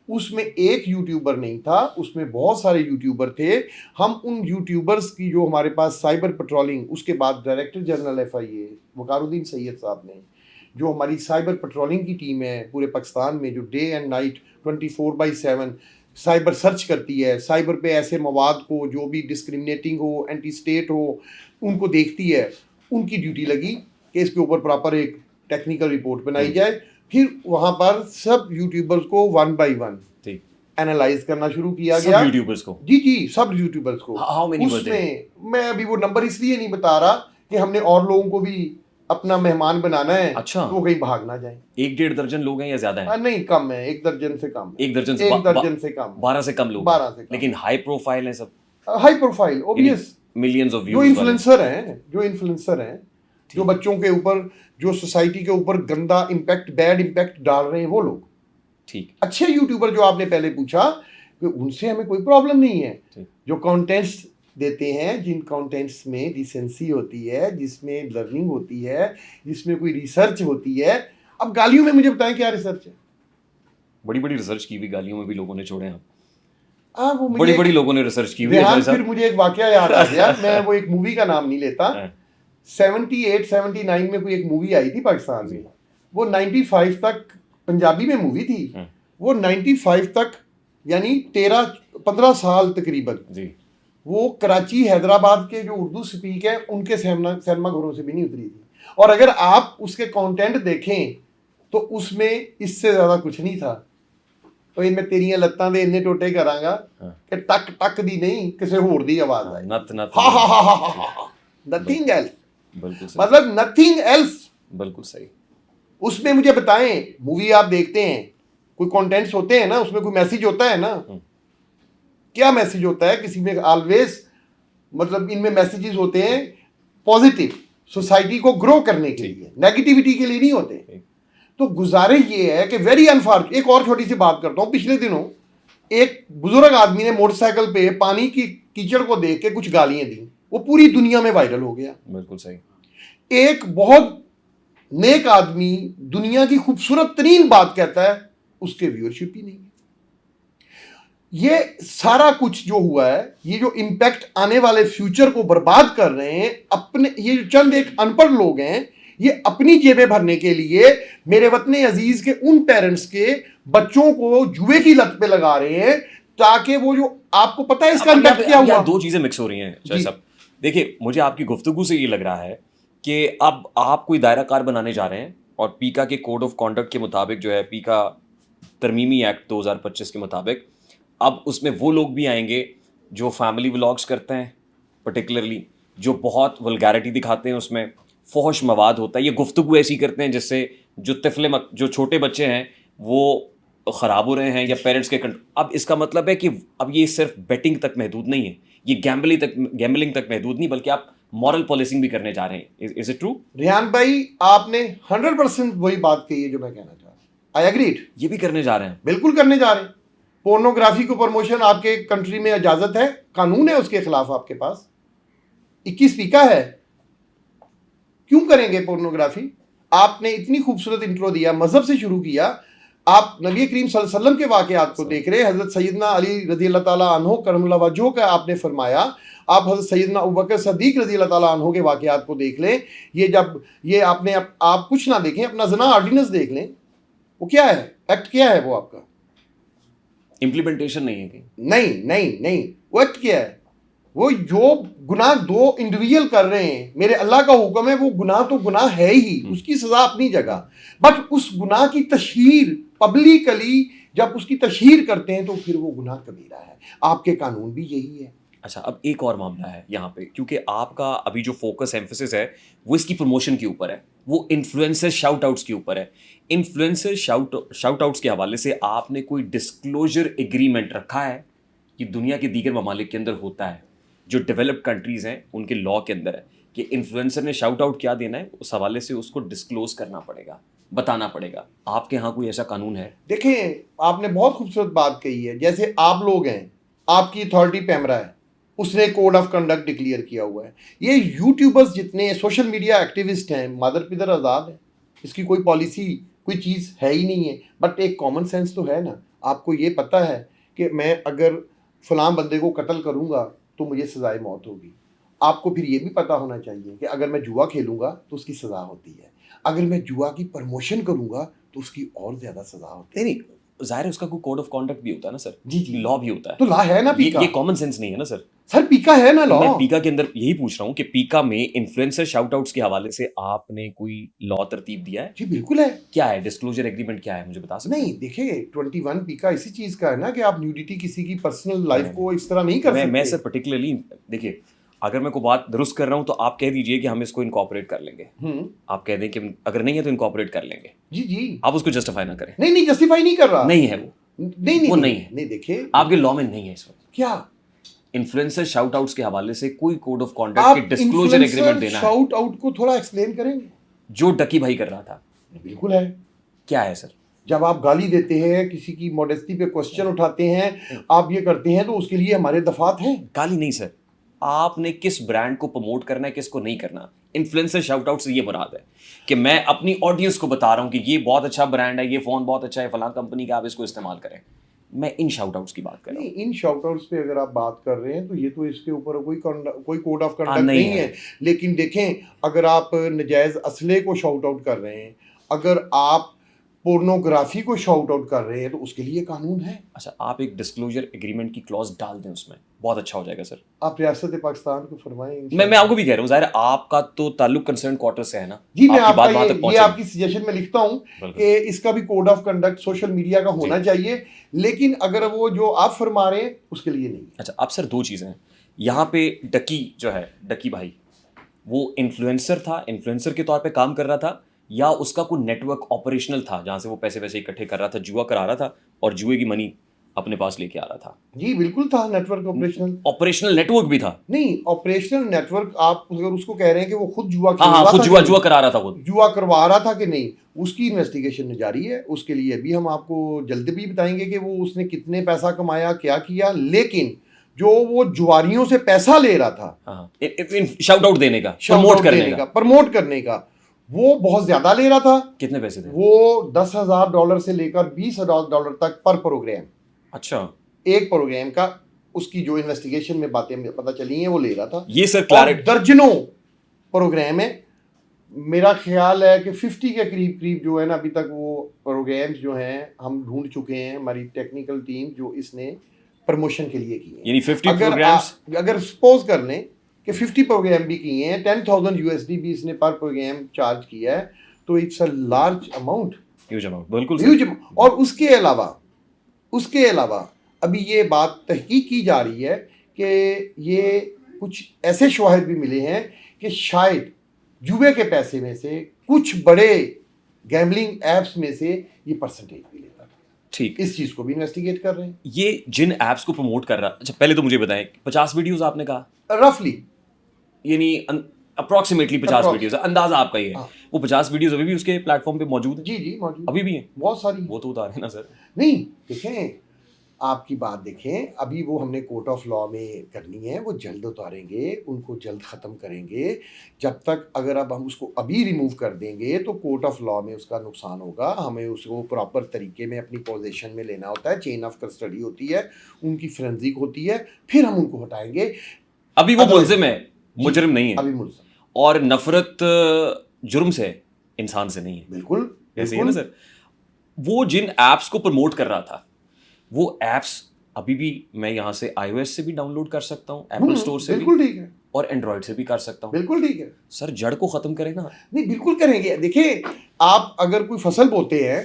Speaker 2: اس میں ایک یوٹیوبر نہیں تھا, اس میں بہت سارے یوٹیوبر تھے. ہم ان یوٹیوبرز کی جو ہمارے پاس سائبر پٹرولنگ, اس کے بعد ڈائریکٹر جنرل ایف آئی اے وقار الدین سید صاحب نے, جو ہماری سائبر پٹرولنگ کی ٹیم ہے پورے پاکستان میں, جو day and night 24/7 cyber search کرتی ہے, سائبر پہ ایسے مواد کو جو بھی ڈسکریمنیٹنگ ہو, اینٹی اسٹیٹ ہو, ان کو دیکھتی ہے. ان کی ڈیوٹی لگی کہ اس کے اوپر پراپر ایک ٹیکنیکل رپورٹ بنائی جائے. پھر وہاں پر سب یوٹیوبرز کو 1 by 1 اینالائز کرنا شروع کیا گیا.
Speaker 1: سب یوٹیوبرز کو,
Speaker 2: جی سب یوٹیوبرز کو. اس میں ابھی وہ نمبر اس لیے نہیں بتا رہا کہ ہم نے اور لوگوں کو بھی اپنا مہمان بنانا ہے,
Speaker 1: اچھا,
Speaker 2: وہ کہیں بھاگ نہ جائیں.
Speaker 1: 1-1.5 درجن لوگ ہیں یا زیادہ ہیں؟
Speaker 2: نہیں, کم ہے, 1 درجن سے کم.
Speaker 1: 1 درجن سے کم, 12 سے کم لوگ, لیکن ہائی پروفائل ہیں سب.
Speaker 2: ہائی پروفائل اوبیس,
Speaker 1: ملینز آف
Speaker 2: جو انفلوئنسر ہیں, جو بچوں کے اوپر, جو سوسائٹی کے اوپر گندا امپیکٹ, بیڈ امپیکٹ ڈال رہے ہیں, وہ لوگ.
Speaker 1: ٹھیک,
Speaker 2: اچھے یوٹیوبر جو آپ نے پہلے پوچھا, کہ ان سے ہمیں کوئی پرابلم نہیں ہے. جو کانٹینٹس دیتے ہیں جن کانٹینٹس میں ڈیسنسی ہوتی ہے, جس میں لرننگ ہوتی ہے, جس میں کوئی ریسرچ ہوتی ہے. اب گالیوں میں مجھے بتائیں کیا ریسرچ ہے؟
Speaker 1: بڑی بڑی ریسرچ کی ہوئی گالیوں میں بھی لوگوں نے چھوڑے ہیں.
Speaker 2: وہ
Speaker 1: بڑی بڑی لوگوں نے ریسرچ کی ہوئی ہے.
Speaker 2: پھر مجھے ایک واقعہ یاد آ گیا, میں وہ ایک مووی کا نام نہیں لیتا, 78-79 میں کوئی ایک مووی آئی تھی پاکستان میں, وہ 95 تک پنجابی میں مووی تھی, وہ 95 تک یعنی 15 سال تقریباً وہ کراچی حیدرآباد کے جو اردو سپیک ہے ان کے سینما گھروں سے بھی نہیں اتری تھی. اور اگر آپ اس کے کانٹینٹ دیکھیں تو اس میں اس سے زیادہ کچھ نہیں تھا. تو میں تیریاں لتاں دے اننے ٹوٹے کراں گا کہ ٹک ٹک دی نہیں کسے ہور دی آواز آئے, نتھنگ ایلس. مطلب نتھنگ ایلس.
Speaker 1: بالکل صحیح.
Speaker 2: اس میں مجھے بتائیں, مووی آپ دیکھتے ہیں کوئی کانٹینٹس ہوتے ہیں نا, اس میں کوئی میسج ہوتا ہے نا, کیا میسج ہوتا ہے کسی میں؟ آلویز مطلب ان میں میسیجز ہوتے ہیں پازیٹیو, سوسائٹی کو گرو کرنے کے لیے, نیگیٹیوٹی کے لیے نہیں ہوتے. تو گزارش یہ ہے کہ ویری انفارچونیٹ. ایک اور چھوٹی سی بات کرتا ہوں, پچھلے دنوں ایک بزرگ آدمی نے موٹر سائیکل پہ پانی کی کیچڑ کو دیکھ کے کچھ گالیاں دیں, وہ پوری دنیا میں وائرل ہو گیا.
Speaker 1: بالکل صحیح.
Speaker 2: ایک بہت نیک آدمی دنیا کی خوبصورت ترین بات کہتا ہے, اس کے ویورشپ ہی نہیں ہے. یہ سارا کچھ جو ہوا ہے, یہ جو امپیکٹ آنے والے فیوچر کو برباد کر رہے ہیں اپنے, یہ جو چند ایک ان پڑھ لوگ ہیں, یہ اپنی جیبیں بھرنے کے لیے میرے وطن عزیز کے ان پیرنٹس کے بچوں کو جوئے کی لت پہ لگا رہے ہیں, تاکہ وہ جو آپ کو پتہ ہے اس کا امپیکٹ کیا ہوا.
Speaker 1: دو چیزیں مکس ہو رہی ہیں شاہ صاحب. دیکھیے مجھے آپ کی گفتگو سے یہ لگ رہا ہے کہ اب آپ کوئی دائرہ کار بنانے جا رہے ہیں, اور پیکا کے کوڈ آف کانڈکٹ کے مطابق جو ہے, پیکا ترمیمی ایکٹ 2025 کے مطابق, اب اس میں وہ لوگ بھی آئیں گے جو فیملی ولاگس کرتے ہیں, پرٹیکولرلی جو بہت ولگیرٹی دکھاتے ہیں, اس میں فحش مواد ہوتا ہے, یہ گفتگو ایسی کرتے ہیں جس سے جو جو چھوٹے بچے ہیں وہ خراب ہو رہے ہیں یا پیرنٹس کے اب اس کا مطلب ہے کہ اب یہ صرف بیٹنگ تک محدود نہیں ہے, یہ گیمبلنگ تک محدود نہیں, بلکہ آپ مورل پالیسنگ بھی کرنے جا رہے ہیں. Is it true?
Speaker 2: ریحان بھائی آپ نے 100% وہی بات کہی ہے جو میں کہنا چاہ رہا ہوں. آئی ایگریڈ.
Speaker 1: یہ بھی کرنے جا رہے ہیں.
Speaker 2: بالکل کرنے جا رہے ہیں. پورنوگرافی کو پروموشن آپ کے کنٹری میں اجازت ہے, قانون ہے اس کے خلاف آپ کے پاس, 21 پیکا ہے, کیوں کریں گے پورنوگرافی؟ آپ نے اتنی خوبصورت انٹرو دیا, مذہب سے شروع کیا, آپ نبی کریم صلی اللہ علیہ وسلم کے واقعات کو دیکھ رہے, حضرت سیدنا علی رضی اللہ تعالیٰ عنہ کرم اللہ وجہہ کا آپ نے فرمایا, آپ حضرت سیدنا ابوبکر صدیق رضی اللہ تعالیٰ عنہ کے واقعات کو دیکھ لیں. یہ جب یہ آپ کچھ نہ دیکھیں, اپنا زنا آرڈیننس دیکھ لیں, وہ کیا ہے, ایکٹ کیا ہے وہ آپ کا؟
Speaker 1: امپلیمنٹیشن نہیں ہے کہ
Speaker 2: نہیں, وہ ایکٹ کیا ہے؟ وہ جو گناہ دو انڈیویجول کر رہے ہیں, میرے اللہ کا حکم ہے, وہ گناہ تو گناہ ہے ہی, اس کی سزا اپنی جگہ, بٹ اس گناہ کی تشہیر پبلکلی جب اس کی تشہیر کرتے ہیں تو پھر وہ گناہ کبیرہ ہے. آپ کے قانون بھی یہی ہے.
Speaker 1: اچھا, اب ایک اور معاملہ ہے یہاں پہ, کیونکہ آپ کا ابھی جو فوکس ایمفسس ہے وہ اس کی پروموشن کے اوپر ہے, وہ انفلوئنسر شاؤٹ آؤٹس کے اوپر ہے. انفلوئنسر شاؤٹ آؤٹس کے حوالے سے آپ نے کوئی ڈسکلوجر ایگریمنٹ رکھا ہے؟ یہ دنیا کے دیگر ممالک کے اندر ہوتا ہے, جو ڈیولپڈ کنٹریز ہیں ان کے لاء کے اندر ہے کہ انفلوئنسر نے شاؤٹ آؤٹ کیا دینا ہے, اس حوالے سے اس کو ڈسکلوز کرنا پڑے گا, بتانا پڑے گا. آپ کے ہاں کوئی ایسا قانون ہے؟
Speaker 2: دیکھیں, آپ نے بہت خوبصورت بات کہی ہے. جیسے آپ لوگ ہیں, آپ کی اتھارٹی پیمرا ہے, اس نے کوڈ آف کنڈکٹ ڈکلیئر کیا ہوا ہے. یہ یوٹیوبرز جتنے سوشل میڈیا ایکٹیوسٹ ہیں, مادر پدر آزاد ہیں, اس کی کوئی پالیسی کوئی چیز ہے ہی نہیں ہے, بٹ ایک کامن سینس تو ہے نا. آپ کو یہ پتہ ہے کہ میں اگر فلاں بندے کو قتل کروں گا تو مجھے سزائے موت ہوگی. آپ کو پھر یہ بھی پتہ ہونا چاہیے کہ اگر میں جوا کھیلوں گا تو اس کی سزا ہوتی ہے, اگر میں جوا کی پروموشن کروں گا تو اس کی اور زیادہ سزا ہوتی ہے.
Speaker 1: نہیں, ظاہر ہے اس کا کوئی کوڈ آف کانڈکٹ بھی ہوتا ہے نا سر.
Speaker 2: جی,
Speaker 1: لا بھی ہوتا ہے.
Speaker 2: تو لا ہے نا پیکا.
Speaker 1: یہ کامن سینس نہیں ہے نا سر.
Speaker 2: سر پیکا ہے نا لا.
Speaker 1: میں پیکا کے اندر یہی پوچھ رہا ہوں کہ پیکا میں انفلوئنسر شاؤٹ آؤٹس کے حوالے سے آپ نے کوئی لا ترتیب دیا ہے؟
Speaker 2: جی بالکل ہے.
Speaker 1: کیا ہے ڈسکلوجر ایگریمنٹ, کیا ہے مجھے بتا سکتے ہیں؟
Speaker 2: نہیں دیکھیں, 21 پیکا اسی چیز کا ہے نا کہ آپ نیوڈیٹی کسی کی پرسنل لائف کو اس طرح نہیں کر سکتے.
Speaker 1: میں سر پرٹیکولرلی دیکھیے, اگر میں کوئی بات درست کر رہا ہوں تو آپ کہہ دیجئے کہ ہم اس کو انکارپوریٹ کر لیں گے. آپ کہہ دیں کہ اگر نہیں ہے تو انکارپوریٹ کر لیں گے.
Speaker 2: جی
Speaker 1: آپ اس کو جسٹیفائی نہ کریں.
Speaker 2: نہیں, جسٹیفائی نہیں کر رہا.
Speaker 1: نہیں ہے وہ, وہ نہیں ہے.
Speaker 2: نہیں دیکھیں,
Speaker 1: آپ کے لا میں نہیں ہے اس وقت.
Speaker 2: کیا
Speaker 1: انفلوئنسر شاؤٹ آؤٹس کے حوالے سے کوئی کوڈ آف کانڈکٹ کے ڈسکلوجر ایگریمنٹ دینا ہے؟
Speaker 2: شاؤٹ آؤٹ کو تھوڑا ایکسپلین کریں گے
Speaker 1: جو ڈکی بھائی کر رہا تھا.
Speaker 2: بالکل ہے.
Speaker 1: کیا ہے سر؟
Speaker 2: جب آپ گالی دیتے ہیں, کسی کی موڈیسٹی پہ کوسچن اٹھاتے ہیں, آپ یہ کرتے ہیں تو اس کے لیے ہمارے دفعات ہیں.
Speaker 1: گالی نہیں سر, آپ نے کس برانڈ کو پروموٹ کرنا ہے, کس کو نہیں کرنا. انفلوئنسر شاؤٹ آؤٹ سے یہ مراد ہے کہ میں اپنی آڈینس کو بتا رہا ہوں کہ یہ بہت اچھا برانڈ ہے, یہ فون بہت اچھا ہے, فلاں کمپنی کا, آپ اس کو استعمال کریں. میں ان شاؤٹ آؤٹس کی بات کر رہا ہوں.
Speaker 2: ان شاؤٹ آؤٹس پہ اگر آپ بات کر رہے ہیں تو یہ تو اس کے اوپر کوئی کوڈ آف کنڈکٹ
Speaker 1: نہیں
Speaker 2: نہیں ہے. لیکن دیکھیں, اگر آپ نجائز اسلحے کو شاؤٹ آؤٹ کر رہے ہیں, اگر آپ پورنوگرافی کو شاؤٹ آؤٹ کر رہے ہیں, تو اس کے لیے قانون ہے.
Speaker 1: اچھا, آپ ایک ڈسکلوجر ایگریمنٹ کی کلوز ڈال دیں اس میں, بہت اچھا ہو جائے گا سر.
Speaker 2: آپ ریاست پاکستان کو فرمائیں.
Speaker 1: میں آپ کو بھی کہہ رہا ہوں, ظاہر ہے آپ کا تو تعلق کنسرن کوارٹر سے ہے نا.
Speaker 2: جی, میں آپ
Speaker 1: بات
Speaker 2: کا
Speaker 1: وہاں تک
Speaker 2: یہ آپ کی سجیشن میں لکھتا ہوں کہ اس کا بھی code of conduct social media کا ہونا چاہیے, لیکن اگر وہ جو آپ فرما رہے ہیں اس کے لیے نہیں.
Speaker 1: اچھا, اب سر 2 چیزیں ہیں یہاں پہ. ڈکی جو ہے, ڈکی بھائی, وہ انفلوئنسر تھا, انفلوئنسر کے طور پہ کام کر رہا تھا, یا اس کا کوئی نیٹ ورک آپریشنل تھا جہاں سے وہ پیسے ویسے اکٹھے کر رہا تھا, جوا کرا رہا تھا اور جوئے کی منی اپنے پاس لے کے آ رہا تھا؟
Speaker 2: جی بالکل تھا, network
Speaker 1: operational network بھی تھا.
Speaker 2: نہیں, آپریشنل نیٹ ورک آپ اگر اس کو کہہ رہے ہیں کہ وہ خود جوا
Speaker 1: خود جوا کرا رہا تھا, خود
Speaker 2: جوا کروا رہا تھا کہ نہیں, اس کی انویسٹیگیشن جاری ہے. اس کے لیے ابھی ہم آپ کو جلد بھی بتائیں گے کہ وہ اس نے کتنے پیسہ کمایا, کیا کیا. لیکن جو وہ جواریوں سے پیسہ لے رہا تھا
Speaker 1: شاؤٹ آؤٹ دینے کا,
Speaker 2: پروموٹ کرنے کا, وہ بہت زیادہ لے رہا تھا.
Speaker 1: کتنے پیسے تھے
Speaker 2: وہ $10,000 سے لے کر $20,000 تک پر پروگرام.
Speaker 1: اچھا,
Speaker 2: ایک پروگرام کا اس کی جو انویسٹیگیشن میں باتیں پتہ چلی ہیں وہ لے رہا تھا.
Speaker 1: یہ سر
Speaker 2: درجنوں پروگرام ہے. میرا خیال ہے کہ 50 کے قریب جو ہے نا ابھی تک وہ پروگرامز جو ہیں ہم ڈھونڈ چکے ہیں, ہماری ٹیکنیکل ٹیم جو اس نے پروموشن کے لیے کی ہے.
Speaker 1: یعنی 50 پروگرامز,
Speaker 2: اگر سپوز کر لیں کہ 50 پروگرام بھی کیے ہیں, $10,000 بھی اس نے پر پروگرام چارج کیا ہے, تو it's a large amount,
Speaker 1: huge amount, بالکل.
Speaker 2: اور اس کے علاوہ ابھی یہ بات تحقیق کی جا رہی ہے کہ یہ کچھ ایسے شواہد بھی ملے ہیں کہ شاید جوئے کے پیسے میں سے کچھ بڑے گیملنگ ایپس میں سے یہ پرسنٹیج بھی لیتا ہے.
Speaker 1: ٹھیک,
Speaker 2: اس چیز کو بھی انویسٹیگیٹ کر رہے ہیں.
Speaker 1: یہ جن ایپس کو پروموٹ کر رہا, اچھا پہلے تو مجھے بتائیں 50 ویڈیوز آپ نے کہا,
Speaker 2: رفلی
Speaker 1: یعنی اپروکسیمیٹلی 50 ویڈیوز, اندازہ آپ کا یہ ہے. وہ 50 ویڈیوز ابھی بھی اس کے پلیٹ فارم پہ موجود ہیں؟
Speaker 2: جی موجود,
Speaker 1: ابھی بھی ہیں,
Speaker 2: بہت ساری.
Speaker 1: وہ تو اتارے نا سر.
Speaker 2: نہیں دیکھیں, آپ کی بات دیکھیں, ابھی وہ ہم نے کورٹ آف لا میں کرنی ہے, وہ جلد اتاریں گے, ان کو جلد ختم کریں گے. جب تک اگر اب ہم اس کو ابھی ریموو کر دیں گے تو کورٹ آف لا میں اس کا نقصان ہوگا. ہمیں اس کو پراپر طریقے میں اپنی پوزیشن میں لینا ہوتا ہے, چین آف کسٹڈی ہوتی ہے, ان کی فرینزک ہوتی ہے, پھر ہم ان کو ہٹائیں گے.
Speaker 1: ابھی وہ ملزم ہے, مجرم نہیں ہے.
Speaker 2: ابھی ملزم,
Speaker 1: اور نفرت جرم سے, انسان سے نہیں ہے.
Speaker 2: بالکل
Speaker 1: ایسے ہی ہے نا سر. وہ جن ایپس کو پروموٹ کر رہا تھا, وہ ایپس ابھی بھی میں یہاں سے iOS سے بھی ڈاؤن لوڈ کر سکتا ہوں, ایپل اسٹور سے بھی,
Speaker 2: بالکل ٹھیک ہے,
Speaker 1: اور اینڈرائڈ سے بھی کر سکتا ہوں.
Speaker 2: بالکل ٹھیک ہے
Speaker 1: سر. جڑ کو ختم کرے نا.
Speaker 2: نہیں بالکل کریں گے. دیکھیں, آپ اگر کوئی فصل بوتے ہیں,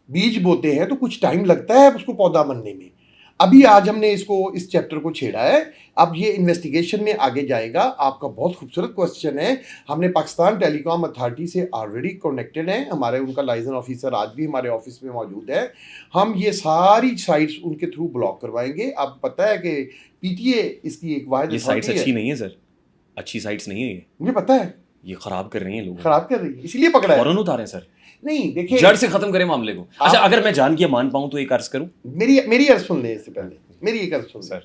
Speaker 2: بیج بوتے ہیں, تو کچھ ٹائم لگتا ہے اس کو پودا بننے میں. ابھی آج ہم نے اس چیپٹر کو چھیڑا ہے, اب یہ انویسٹیگیشن میں آگے جائے گا. آپ کا بہت خوبصورت کوسچن ہے. ہم نے پاکستان ٹیلی کام اتھارٹی سے آلریڈی کنیکٹڈ ہیں, ہمارے ان کا لائزن آفیسر آج بھی ہمارے آفس میں موجود ہے. ہم یہ ساری سائٹس ان کے تھرو بلاک کروائیں گے. آپ کو پتہ ہے کہ پی ٹی اے اس کی ایک واحد
Speaker 1: سائٹس اچھی نہیں ہے سر, اچھی سائٹس نہیں ہے یہ,
Speaker 2: مجھے پتہ ہے.
Speaker 1: یہ خراب کر رہی ہیں, لوگ
Speaker 2: خراب کر رہی ہے, اسی لیے پکڑا ہے.
Speaker 1: فوراً اتاریں سر.
Speaker 2: نہیں دیکھیں,
Speaker 1: جڑ سے ختم کریں معاملے کو. اچھا, اگر میں جان کے مان پاؤں تو ایک عرض کروں,
Speaker 2: میری عرض سن لیں. اس سے پہلے میری ایک عرض سن
Speaker 1: سر.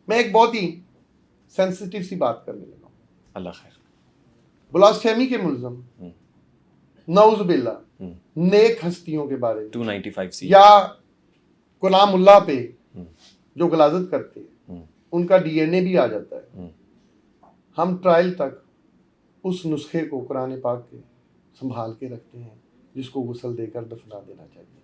Speaker 2: میں ایک بہت ہی سینسٹیو سی بات کرنے لگا ہوں.
Speaker 1: اللہ خیر.
Speaker 2: بلاسفیمی کے ملزم, نعوذ باللہ, نیک ہستیوں کے بارے میں
Speaker 1: 295C
Speaker 2: یا غلام اللہ پہ جو غلاظت کرتے ہیں, ان کا ڈی این اے بھی آ جاتا ہے. ہم ٹرائل تک اس نسخے کو قرآن پاک کے سنبھال کے رکھتے ہیں, جس کو غسل دے کر دفنا دینا چاہیے,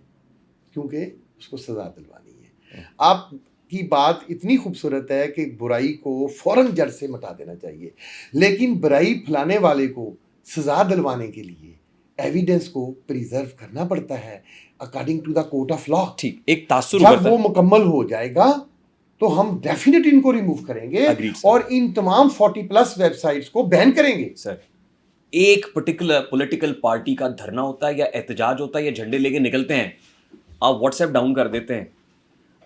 Speaker 2: کیونکہ اس کو سزا دلوانی ہے. آپ کی بات اتنی خوبصورت ہے کہ برائی کو فوراً جڑ سے مٹا دینا چاہیے, لیکن برائی پھیلانے والے کو سزا دلوانے کے لیے ایویڈنس کو پریزرو کرنا پڑتا ہے according to the court of law.
Speaker 1: ٹھیک, ایک تاثر
Speaker 2: جب وہ مکمل ہو جائے گا تو ہم ڈیفینیٹ ان کو ریموو کریں گے اور ان تمام 40+ ویب سائٹس کو بین کریں گے.
Speaker 1: سر, ایک پرٹیکولر پولیٹیکل پارٹی کا دھرنا ہوتا ہے یا احتجاج ہوتا ہے یا جھنڈے لے کے نکلتے ہیں, آپ واٹس ایپ ڈاؤن کر دیتے ہیں,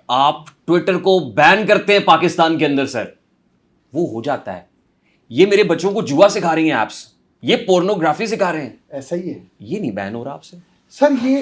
Speaker 1: آپ ٹویٹر کو بین کرتے ہیں پاکستان کے اندر, سر وہ ہو جاتا ہے. یہ میرے بچوں کو جوا سکھا رہی ہیں ایپس, یہ پورنوگرافی سکھا رہے ہیں,
Speaker 2: ایسا ہی ہے,
Speaker 1: یہ نہیں بین ہو رہا آپ سے.
Speaker 2: سر یہ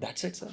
Speaker 1: That's it, sir.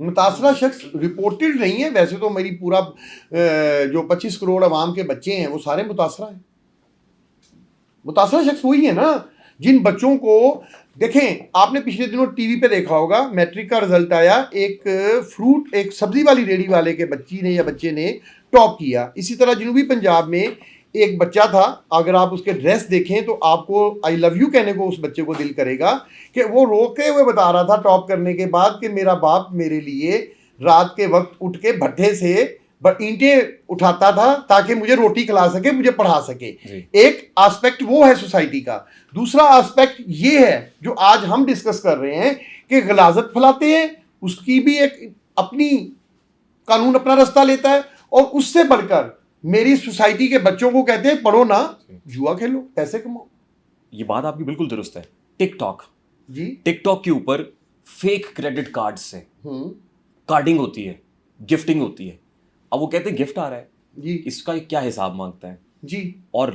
Speaker 2: متاثرہ شخص رپورٹڈ نہیں ہے، ویسے تو میری پورا جو 25 کروڑ عوام کے بچے ہیں وہ سارے متاثرہ ہیں. متاثرہ شخص وہی ہے نا جن بچوں کو دیکھیں. آپ نے پچھلے دنوں ٹی وی پہ دیکھا ہوگا، میٹرک کا رزلٹ آیا، ایک فروٹ ایک سبزی والی ریڑھی والے کے بچی نے یا بچے نے ٹاپ کیا. اسی طرح جنوبی پنجاب میں ایک بچہ تھا، اگر آپ اس کے ڈریس دیکھیں تو آپ کو آئی لو یو کہنے کو اس بچے کو دل کرے گا کہ وہ روتے ہوئے بتا رہا تھا ٹاپ کرنے کے بعد کہ میرا باپ میرے لیے رات کے وقت اٹھ کے بھٹے سے اینٹیں اٹھاتا تھا تاکہ مجھے روٹی کھلا سکے، مجھے پڑھا سکے. ایک آسپیکٹ وہ ہے سوسائٹی کا. دوسرا آسپیکٹ یہ ہے جو آج ہم ڈسکس کر رہے ہیں کہ غلاظت پھیلاتے ہیں، اس کی بھی ایک اپنی قانون اپنا رستہ لیتا ہے، اور اس سے بڑھ کر میری سوسائٹی کے بچوں کو کہتے ہیں پڑھو نہ، جوا کھیلو، پیسے کماؤ.
Speaker 1: یہ بات آپ کی بالکل درست ہے. ٹک ٹاک،
Speaker 2: جی
Speaker 1: ٹک ٹاک کے اوپر فیک کریڈٹ کارڈ سے کارڈنگ ہوتی ہے، گفٹنگ ہوتی ہے. اب وہ کہتے ہیں گفٹ آ رہا ہے
Speaker 2: جی
Speaker 1: اس کا کیا حساب مانگتا ہے،
Speaker 2: جی
Speaker 1: اور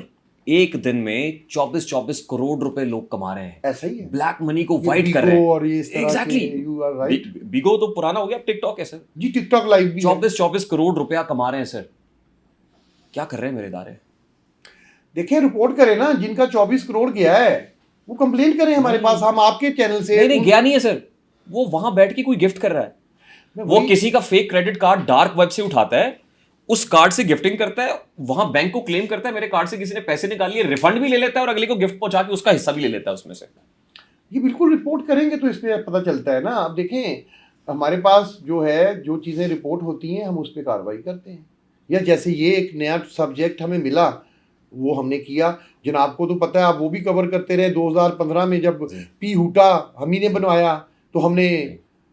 Speaker 1: ایک دن میں 24 کروڑ روپے لوگ کما رہے ہیں.
Speaker 2: ایسا ہی ہے.
Speaker 1: بلیک منی کو وائٹ کر رہے ہیں.
Speaker 2: اور یہ اس طرح کے you are right.
Speaker 1: بیگو تو پرانا ہو گیا، اب ٹک ٹاک ہے سر.
Speaker 2: جی ٹک ٹاک لائیو بھی
Speaker 1: 24 کروڑ روپیہ کما رہے ہیں سر. کیا کر رہے ہیں میرے ادارے؟
Speaker 2: دیکھیں رپورٹ کریں نا، جن کا 24 کروڑ گیا ہے وہ کمپلین کریں ہمارے پاس، ہم آپ کے چینل سے.
Speaker 1: نہیں گیا نہیں ہے سر، وہ وہاں بیٹھ کے کوئی گفٹ کر رہا ہے. وہ کسی کا fake credit card dark web سے اٹھاتا ہے، اس کارڈ سے گفٹنگ کرتا ہے، وہاں بینک کو کلیم کرتا ہے میرے کارڈ سے کسی نے پیسے نکال لیے، ریفنڈ بھی لے لیتا ہے اور اگلے کو گفٹ پہنچا کے اس کا حصہ بھی لے لیتا ہے اس میں سے.
Speaker 2: یہ بالکل رپورٹ کریں گے تو اس پہ پتہ چلتا ہے نا. اب دیکھیں ہمارے پاس جو ہے جو چیزیں رپورٹ ہوتی ہیں ہم اس پہ کارروائی کرتے ہیں. یا جیسے یہ ایک نیا سبجیکٹ ہمیں ملا وہ ہم نے کیا. جناب کو تو پتہ ہے، آپ وہ بھی کور کرتے رہے. 2015 میں جب پی ہوٹا ہم ہی نے بنوایا تو ہم نے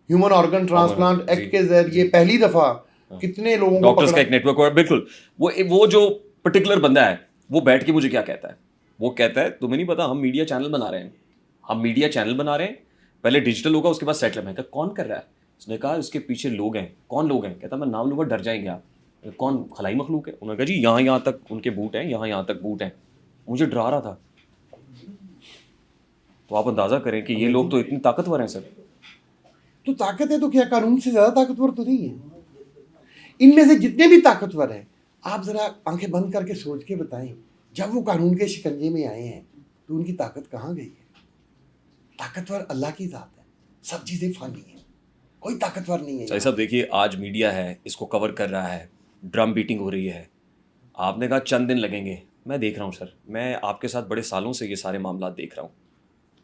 Speaker 2: ہیومن آرگن ٹرانسپلانٹ ایکٹ کے ذریعے پہلی دفعہ کتنے لوگوں کو
Speaker 1: ڈاکٹرز کا ایک نیٹ ورک ہوا. بالکل وہ جو پرٹیکولر بندہ ہے وہ بیٹھ کے مجھے کیا کہتا ہے، وہ کہتا ہے تمہیں نہیں پتا ہم میڈیا چینل بنا رہے ہیں، ہم میڈیا چینل بنا رہے ہیں، پہلے ڈیجیٹل ہوگا اس کے بعد سیٹل. میں کہا کون کر رہا ہے؟ اس نے کہا اس کے پیچھے لوگ ہیں. کون لوگ ہیں؟ کہتا میں نام لوں گا ڈر جائیں گے آپ. کون؟ خلائی مخلوق ہے. انہوں نے کہا جی یہاں تک ان کے بوٹ ہیں، یہاں تک بوٹ ہیں. مجھے ڈرا رہا تھا. تو آپ اندازہ کریں کہ یہ لوگ تو اتنی طاقتور ہیں سر.
Speaker 2: تو طاقت ہے تو کیا قانون سے زیادہ طاقتور تو نہیں ہے؟ ان میں سے جتنے بھی طاقتور ہیں آپ ذرا آنکھیں بند کر کے سوچ کے بتائیں، جب وہ قانون کے شکنجے میں آئے ہیں تو ان کی طاقت کہاں گئی ہے؟ طاقتور اللہ کی ذات ہے، سب چیزیں فانی ہیں، کوئی طاقتور نہیں ہے.
Speaker 1: صاحب دیکھیے آج میڈیا ہے اس کو کور کر رہا ہے، ڈرم بیٹنگ ہو رہی ہے. آپ نے کہا چند دن لگیں گے، میں دیکھ رہا ہوں سر، میں آپ کے ساتھ بڑے سالوں سے یہ سارے معاملات دیکھ رہا ہوں.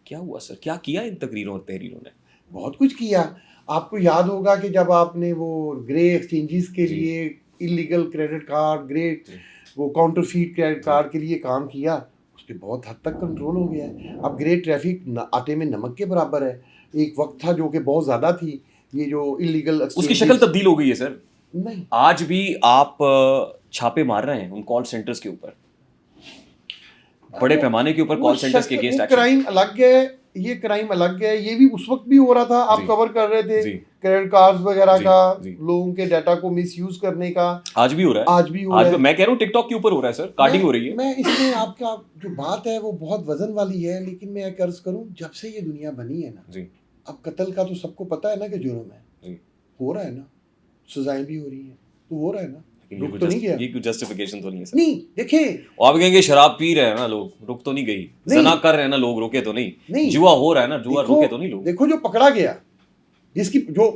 Speaker 1: کیا ہوا سر؟ کیا کیا ان تقریروں اور تحریروں نے؟
Speaker 2: بہت کچھ کیا. آپ کو یاد ہوگا کہ جب آپ نے وہ گرے ایکسچینجز کے لیے انلیگل کریڈٹ کارڈ، گرے وہ کاؤنٹر فیٹ کریڈٹ کارڈ کے لیے کام کیا، اس پہ بہت حد تک کنٹرول ہو گیا ہے. اب گرے ٹریفک آٹے میں نمک کے برابر ہے. ایک وقت تھا جو کہ بہت زیادہ تھی، یہ جو انلیگل
Speaker 1: اس کی شکل تبدیل ہو گئی ہے سر.
Speaker 2: نہیں
Speaker 1: آج بھی آپ چھاپے مار رہے ہیں ان کال سینٹرز کے اوپر، بڑے پیمانے کے اوپر کال سینٹرز کے اگینسٹ ایکشن.
Speaker 2: کرائم الگ ہے، یہ کرائم الگ ہے. یہ بھی اس وقت بھی ہو رہا تھا، آپ کور کر رہے تھے کریڈٹ کارڈز وغیرہ کا، لوگوں کے ڈیٹا کو مس یوز کرنے کا.
Speaker 1: آج بھی ہو رہا ہے،
Speaker 2: آج بھی ہو رہا ہے.
Speaker 1: میں کہہ رہا ہوں ٹک ٹاک کے اوپر ہو رہا ہے سر، کارڈنگ ہو رہی ہے.
Speaker 2: میں اس میں آپ کا جو بات ہے وہ بہت وزن والی ہے، لیکن میں ایک عرض کروں، جب سے یہ دنیا بنی ہے نا، اب قتل کا تو سب کو پتہ ہے نا کہ جرم ہے، ہو رہا ہے نا، سزائیں بھی ہو رہی ہیں، تو ہو رہا ہے نا. رک تو نہیں گیا.
Speaker 1: یہ کوئی جسٹیفیکیشن تو نہیں ہے سر.
Speaker 2: نہیں دیکھیں
Speaker 1: آپ کہیں گے شراب پی رہے ہیں نا لوگ، رک تو نہیں گئی. زنا کر رہے ہیں نا لوگ، روکے تو نہیں. جوا ہو رہا ہے نا، جوا روکے تو نہیں لوگ.
Speaker 2: دیکھو جو پکڑا گیا، جس کی جو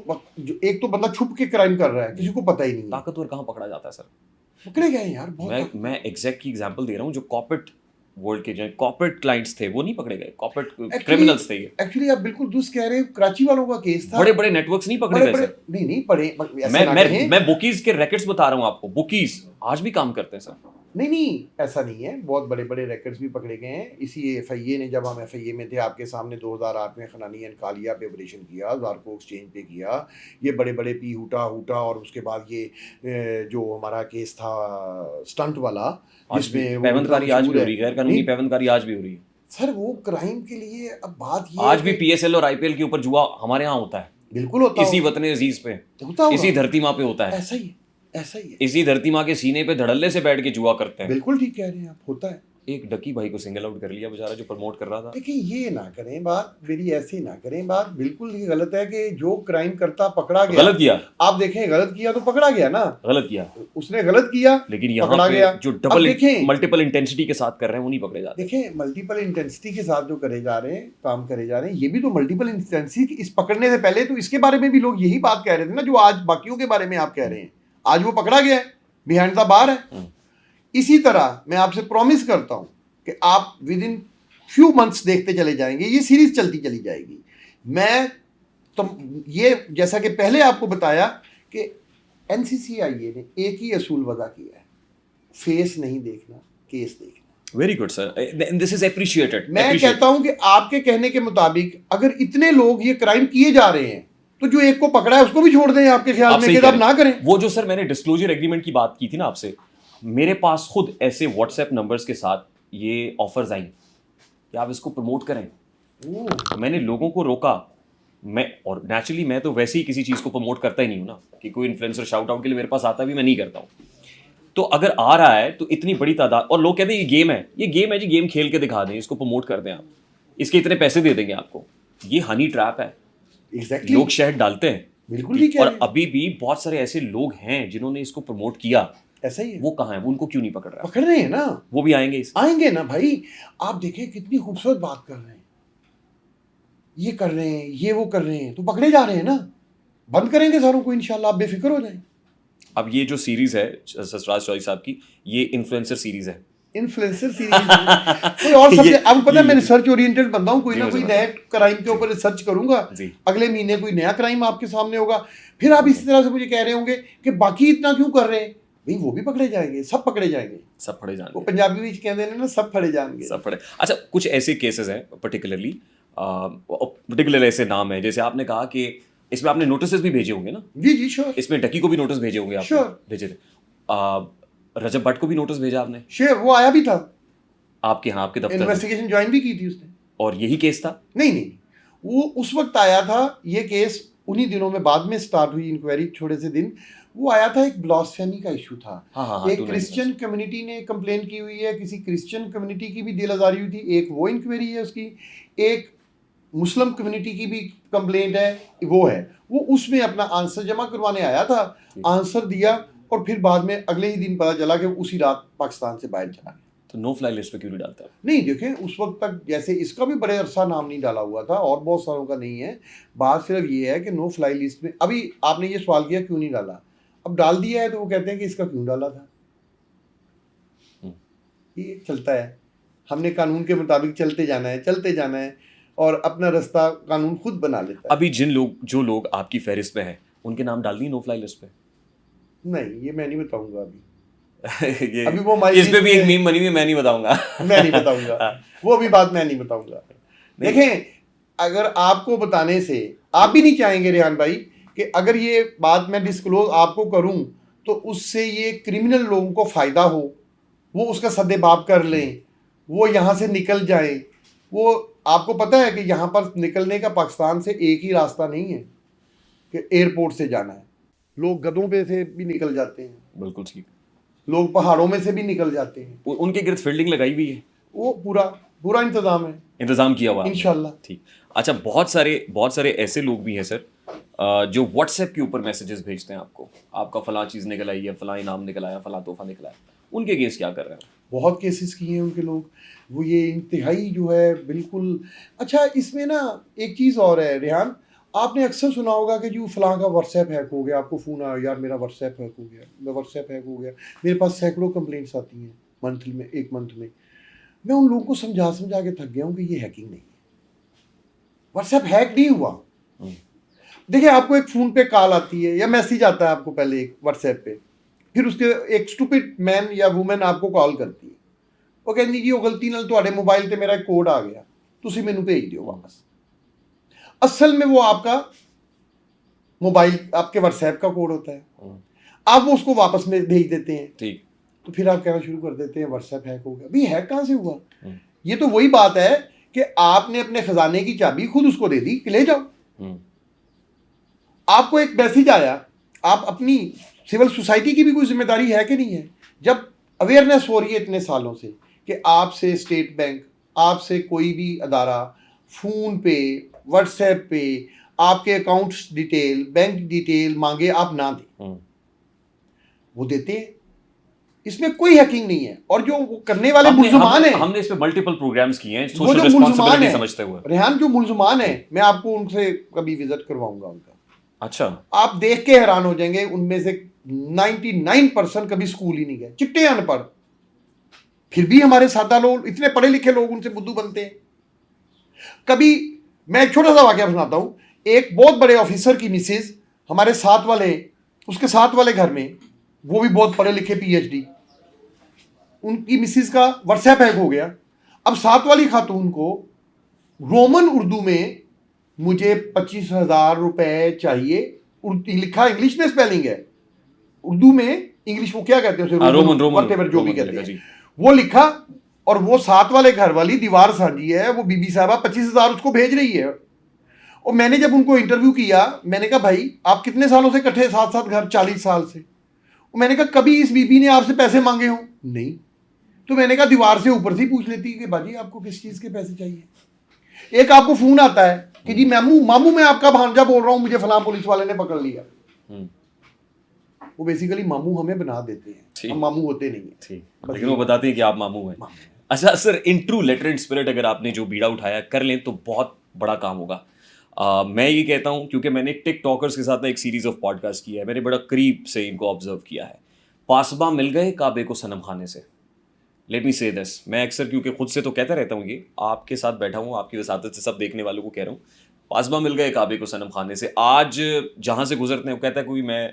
Speaker 2: ایک تو بندہ چھپ کے کرائم کر رہا ہے، کسی کو پتہ ہی نہیں.
Speaker 1: طاقتور کہاں پکڑا جاتا ہے سر؟
Speaker 2: پکڑے گئے یار بہت.
Speaker 1: میں ایگزیکٹ کی ایگزامپل دے رہا ہوں. جو کارپوریٹ ورلڈ کے جو کارپوریٹ کلائنٹس تھے وہ نہیں پکڑے گئے، کارپوریٹ کرمنلز تھے.
Speaker 2: ایکچولی آپ بالکل درست کہہ رہے ہیں. کراچی والوں کا کیس تھا،
Speaker 1: بڑے نیٹ ورکس نہیں پکڑے گئے سر.
Speaker 2: نہیں پڑے.
Speaker 1: میں بوکیز کے ریکٹس بتا رہا ہوں آپ کو. بوکیز آج بھی کام کرتے ہیں سر.
Speaker 2: نہیں ایسا نہیں ہے. بہت بڑے ایکٹرز بھی پکڑے گئے ہیں. اسی ایف آئی اے نے، جب ہم ایف آئی اے میں تھے آپ کے سامنے 2008 میں خنانی اینڈ کالیا پہ آپریشن کیا، زارکو ایکسچینج پہ کیا. یہ بڑے پی ہوٹا اور اس کے بعد یہ جو ہمارا کیس تھا اسٹنٹ والا، جس میں
Speaker 1: پیوند کاری آج بھی ہو رہی ہے، غیر قانونی پیوند کاری آج بھی ہو رہی ہے
Speaker 2: سر. وہ کرائم کے لیے اب بات یہ
Speaker 1: آج بھی پی ایس ایل اور آئی پی ایل کے اوپر جوا ہمارے ہاں ہوتا ہے.
Speaker 2: بالکل ہوتا ہے.
Speaker 1: اسی وطن عزیز پہ، اسی دھرتی ماں پہ ہوتا ہے.
Speaker 2: ایسا ہی ہے.
Speaker 1: اسی دھرتی ماں کے سینے پہ دھڑلے سے بیٹھ کے جوا کرتے ہیں.
Speaker 2: بالکل ٹھیک کہہ رہے ہیں آپ، ہوتا ہے.
Speaker 1: ایک ڈکی بھائی کو سنگل آؤٹ کر لیا بیچارہ جو پروموٹ کر رہا تھا.
Speaker 2: دیکھیں یہ نہ کریں بات میری، ایسے نہ کریں بات، بالکل ہی غلط ہے کہ جو کرائم کرتا پکڑا گیا.
Speaker 1: غلط کیا,
Speaker 2: آپ دیکھیں غلط کیا تو پکڑا گیا نا,
Speaker 1: غلط کیا,
Speaker 2: اس نے غلط کیا
Speaker 1: لیکن یہاں
Speaker 2: پکڑا
Speaker 1: پہ
Speaker 2: گیا.
Speaker 1: جو
Speaker 2: اب
Speaker 1: ڈبل
Speaker 2: دیکھیں
Speaker 1: ملٹیپل انٹینسٹی کے ساتھ کر رہے ہیں وہ نہیں پکڑے جاتے.
Speaker 2: دیکھیں ملٹیپل انٹینسٹی کے ساتھ جو کرے جا رہے ہیں کام کرے جا رہے ہیں، یہ بھی تو ملٹیپل انٹینسٹی اس پکڑنے سے پہلے تو اس کے بارے میں بھی لوگ یہی بات کہہ رہے تھے نا جو آج باقیوں کے بارے میں آپ کہہ رہے ہیں. آج وہ پکڑا گیا ہے, بیہائنڈ دا بار ہے. اسی طرح میں آپ سے پرومس کرتا ہوں کہ آپ ود ان فیو منتھس دیکھتے چلے جائیں گے, یہ سیریز چلتی چلی جائے گی. میں یہ جیسا کہ پہلے آپ کو بتایا کہ NCCIA نے ایک ہی اصول وضع کیا ہے, فیس نہیں دیکھنا, کیس دیکھنا.
Speaker 1: Very good sir, this is appreciated.
Speaker 2: میں کہتا ہوں کہ آپ کے کہنے کے مطابق اگر اتنے لوگ یہ کرائم کیے جا رہے ہیں تو جو ایک کو پکڑا ہے اس کو بھی چھوڑ دیں آپ کے خیال میں, کہ اب نہ کریں.
Speaker 1: وہ جو سر میں نے ڈسکلوجر ایگریمنٹ کی بات کی تھی نا آپ سے, میرے پاس خود ایسے واٹس ایپ نمبرز کے ساتھ یہ آفرز آئیں کہ آپ اس کو پروموٹ کریں. میں نے لوگوں کو روکا, میں اور نیچرلی میں تو ویسے ہی کسی چیز کو پروموٹ کرتا ہی نہیں ہوں نا, کہ کوئی انفلوئنسر شاؤٹ آؤٹ کے لیے میرے پاس آتا بھی میں نہیں کرتا ہوں. تو اگر آ رہا ہے تو اتنی بڑی تعداد, اور لوگ کہتے ہیں یہ گیم ہے, یہ گیم ہے جی, گیم کھیل کے دکھا دیں, اس کو پروموٹ کر دیں, آپ اس کے اتنے پیسے دے دیں گے آپ کو. یہ ہنی ٹریپ ہے, لوگ شہد ڈالتے ہیں.
Speaker 2: بالکل.
Speaker 1: اور ابھی بھی بہت سارے ایسے لوگ ہیں جنہوں نے اس کو پروموٹ کیا,
Speaker 2: ایسا ہی ہے.
Speaker 1: وہ کہاں ہیں, وہ ان کو کیوں نہیں پکڑ رہا؟
Speaker 2: پکڑ رہے ہیں نا,
Speaker 1: وہ بھی آئیں گے,
Speaker 2: آئیں گے نا بھائی. آپ دیکھیں کتنی خوبصورت بات کر رہے ہیں, یہ کر رہے ہیں, یہ وہ کر رہے ہیں, تو پکڑے جا رہے ہیں نا. بند کریں گے ساروں کو انشاءاللہ, آپ بے فکر ہو جائیں.
Speaker 1: اب یہ جو سیریز ہے سرفراز چوہدری صاحب کی, یہ انفلوئنسر سیریز ہے.
Speaker 2: انفلوئنسر سیریز کوئی اور سبجیکٹ. اب پتہ ہے میں ریسرچ اورینٹڈ بندہ ہوں, کوئی نہ کوئی نئے کرائم کے اوپر ریسرچ کروں گا. اگلے مہینے کوئی نیا کرائم آپ کے سامنے ہوگا, پھر آپ اسی طرح سے مجھے کہہ رہے ہوں گے کہ باقی اتنا کیوں کر رہے ہیں. بھائی وہ بھی پکڑے جائیں گے, سب پکڑے جائیں گے,
Speaker 1: سب پکڑے جائیں گے.
Speaker 2: وہ پنجابی میں کہتے ہیں نا, سب پکڑے جائیں گے,
Speaker 1: سب پکڑے. اچھا کچھ ایسے کیسز ہیں پرٹیکولرلی ایسے نام ہیں, جیسے آپ نے کہا کہ اس میں آپ نے نوٹسز بھی بھیجے ہوں گے نا؟
Speaker 2: جی جی شیور.
Speaker 1: اس میں ڈکی کو بھی نوٹس بھیجے ہوں گے آپ؟
Speaker 2: شیور
Speaker 1: بھیجے تھے. رجب بٹ کو بھی نوٹس بھیجا آپ نے؟
Speaker 2: شیور, وہ آیا بھی تھا
Speaker 1: آپ کے ہاں, آپ کے دفتر,
Speaker 2: انویسٹیگیشن جوائن بھی کی تھی اس نے.
Speaker 1: اور یہی کیس تھا؟
Speaker 2: نہیں, وہ اس وقت آیا تھا, یہ کیس انہی دنوں میں بعد میں سٹارٹ ہوئی انکوائری, تھوڑے سے دن. وہ آیا تھا, ایک بلاسفیمی کا ایشو تھا. ایک کرسچن کمیونٹی نے کمپلین کی ہوئی ہے, کسی کرسچن کمیونٹی کی بھی دل آزاری ہوئی تھی, ایک وہ انکوائری ہے اس کی. ایک مسلم کمیونٹی کی بھی کمپلینٹ ہے, وہ ہے. وہ اس میں اپنا آنسر جمع کروانے آیا تھا, آنسر دیا, اور پھر بعد میں اگلے ہی دن پتا چلا کہ اسی رات پاکستان سے باہر چلا گیا.
Speaker 1: تو نو فلائی لسٹ پہ کیوں نہیں ڈالتا؟
Speaker 2: نہیں دیکھیں, اس وقت تک جیسے اس کا بھی بڑے عرصہ نام نہیں ڈالا ہوا تھا, اور بہت ساروں کا نہیں ہے. بات صرف یہ ہے کہ نو فلائی لسٹ میں, ابھی آپ نے یہ سوال کیا کیوں نہیں ڈالا, اب ڈال دیا ہے تو وہ کہتے ہیں کہ اس کا کیوں ڈالا تھا. یہ چلتا ہے, ہم نے قانون کے مطابق چلتے جانا ہے, چلتے جانا ہے, اور اپنا رستہ قانون خود بنا لیتا ہے.
Speaker 1: ابھی جو لوگ آپ کی فہرست میں ہیں ان کے نام ڈال دیے نو فلائی لسٹ پہ؟
Speaker 2: نہیں, یہ میں نہیں بتاؤں گا ابھی.
Speaker 1: ابھی وہ اس پہ بھی ایک میم بنی ہوئی, میں نہیں بتاؤں گا.
Speaker 2: میں نہیں بتاؤں گا, وہ بھی بات میں نہیں بتاؤں گا. دیکھیں, اگر آپ کو بتانے سے آپ بھی نہیں چاہیں گے ریحان بھائی کہ اگر یہ بات میں ڈسکلوز آپ کو کروں تو اس سے یہ کرمنل لوگوں کو فائدہ ہو, وہ اس کا سد باب کر لیں, وہ یہاں سے نکل جائیں. وہ آپ کو پتہ ہے کہ یہاں پر نکلنے کا پاکستان سے ایک ہی راستہ نہیں ہے کہ ایئرپورٹ سے جانا ہے. لوگ گدھوں پہ سے بھی نکل جاتے ہیں.
Speaker 1: بالکل ٹھیک.
Speaker 2: لوگ پہاڑوں میں سے بھی نکل جاتے ہیں.
Speaker 1: ان کے گرد فیلڈنگ لگائی ہوئی ہے,
Speaker 2: وہ پورا انتظام ہے,
Speaker 1: انتظام کیا ہوا
Speaker 2: انشاءاللہ.
Speaker 1: ٹھیک. اچھا بہت سارے ایسے لوگ بھی ہیں سر جو واٹس ایپ کے اوپر میسیجز بھیجتے ہیں آپ کو, آپ کا فلاں چیز نکل آئی ہے, فلاں انعام نکل آیا, فلاں تحفہ نکلا ہے. ان کے کیس کیا کر رہے ہیں؟
Speaker 2: بہت کیسز کیے ہیں ان کے لوگ, وہ یہ انتہائی جو ہے بالکل. اچھا اس میں نا ایک چیز اور ہے ریحان, آپ نے اکثر سنا ہوگا کہ جو فلاں کا واٹس ایپ ہیک ہو گیا, آپ کو فون آیا یار میرا واٹس ایپ ہیک ہو گیا, میرا واٹس ایپ ہیک ہو گیا. میرے پاس سینکڑوں کمپلینٹس آتی ہیں منتھلی میں, ایک منتھ میں. میں ان لوگوں کو سمجھا کے تھک گیا ہوں کہ یہ ہیکنگ نہیں ہے, واٹس ایپ ہیک نہیں ہوا. دیکھیں آپ کو ایک فون پہ کال آتی ہے یا میسیج آتا ہے آپ کو پہلے ایک واٹس ایپ پہ, پھر اس کے ایک اسٹوپڈ مین یا وومن آپ کو کال کرتی ہے, وہ کہتی جی وہ غلطی نال تواڈے موبائل تے میرا ایک کوڈ آ گیا, تسی مینوں بھیج دیو واپس. اصل میں وہ آپ کا موبائل, آپ کے واٹس ایپ کا کوڈ ہوتا ہے, آپ وہ اس کو واپس میں بھیج دیتے ہیں.
Speaker 1: ٹھیک.
Speaker 2: تو پھر آپ کہنا شروع کر دیتے ہیں واٹس ایپ ہیک ہو گیا. بھائی ہیک کہاں سے ہوا؟ یہ تو وہی بات ہے کہ آپ نے اپنے خزانے کی چابی خود اس کو دے دی کہ لے جاؤ. آپ کو ایک میسیج آیا, آپ اپنی سول سوسائٹی کی بھی کوئی ذمہ داری ہے کہ نہیں ہے, جب اویئرنیس ہو رہی ہے اتنے سالوں سے کہ آپ سے اسٹیٹ بینک، آپ سے کوئی بھی ادارہ فون پہ، واٹس ایپ پہ آپ کے اکاؤنٹس ڈیٹیل، بینک ڈیٹیل مانگے، آپ نہ دیں، وہ دیتے ہیں. اس میں کوئی ہیکنگ نہیں ہے. اور جو وہ کرنے والے ملزمان ہیں،
Speaker 1: ہم نے اس پہ ملٹیپل پروگرامز کیے ہیں
Speaker 2: وہ
Speaker 1: سوشل
Speaker 2: جو ملزمان
Speaker 1: ریسپانسبلٹی
Speaker 2: ہیں
Speaker 1: سمجھتے ہوئے.
Speaker 2: ریحان، جو ملزمان ہیں، میں آپ کو ان سے کبھی وزٹ کرواؤں گا ان کا.
Speaker 1: اچھا.
Speaker 2: آپ دیکھ کے حیران ہو جائیں گے، ان میں سے 99% کبھی اسکول ہی نہیں گئے، چٹے ان پڑھ. پھر بھی ہمارے سادہ لوگ، اتنے پڑھے لکھے لوگ ان سے بدھو بنتے ہیں. کبھی میں ایک چھوٹا سا واقعہ سناتا ہوں. ایک بہت بڑے آفیسر کی مسز ہمارے ساتھ والے، اس کے ساتھ والے گھر میں، وہ بھی بہت پڑھے لکھے پی ایچ ڈی، ان کی مسز کا واٹس ایپ ہیک ہو گیا. اب ساتھ والی خاتون کو رومن اردو میں مجھے 25,000 روپے چاہیے، لکھا انگلش میں اسپیلنگ ہے، اردو میں انگلش وہ کیا کہتے ہیں اسے، رومن جو بھی کہتے ہیں، وہ لکھا. اور وہ ساتھ والے گھر والی دیوار سانجی ہے، وہ بی بی صاحبہ 25,000 اس کو بھیج رہی ہے. اور میں نے جب ان کو انٹرویو کیا، میں نے کہا بھائی آپ کتنے سالوں سے کٹھے ساتھ ساتھ گھر؟ 40 سال سے. میں نے کہا کبھی اس بی بی نے آپ سے پیسے مانگے ہوں؟ نہیں. تو میں نے کہا دیوار سے اوپر سے پوچھ لیتی کہ باجی آپ کو کس چیز کے پیسے چاہیے. ایک آپ کو فون آتا ہے کہ جی ماموں میں آپ کا بھانجا بول رہا ہوں، مجھے فلاں پولیس والے نے پکڑ لیا. وہ بیسیکلی ماموں ہمیں بنا دیتے ہیں، ہم ماموں ہوتے نہیں ہیں،
Speaker 1: لیکن وہ بتاتے ہیں کہ آپ ماموں ہیں. اچھا sir, in true letter and spirit اگر آپ نے جو بیڑا اٹھایا کر لیں تو بہت بڑا کام ہوگا. میں یہ کہتا ہوں کیونکہ میں نے ٹک ٹاکرز کے ساتھ ایک سیریز آف پوڈ کاسٹ کیا ہے، میں نے بڑا قریب سے ان کو آبزرو کیا ہے. پاسباں مل گئے کعبے کو صنم خانے سے. لیٹ می سے دس، میں اکثر کیونکہ خود سے تو کہتا رہتا ہوں، یہ آپ کے ساتھ بیٹھا ہوں، آپ کی وساطت سے سب دیکھنے والوں کو کہہ رہا ہوں، پاسباں مل گئے کعبے کو صنم خانے سے. آج جہاں سے گزرتے ہیں وہ کہتا ہے کوئی میں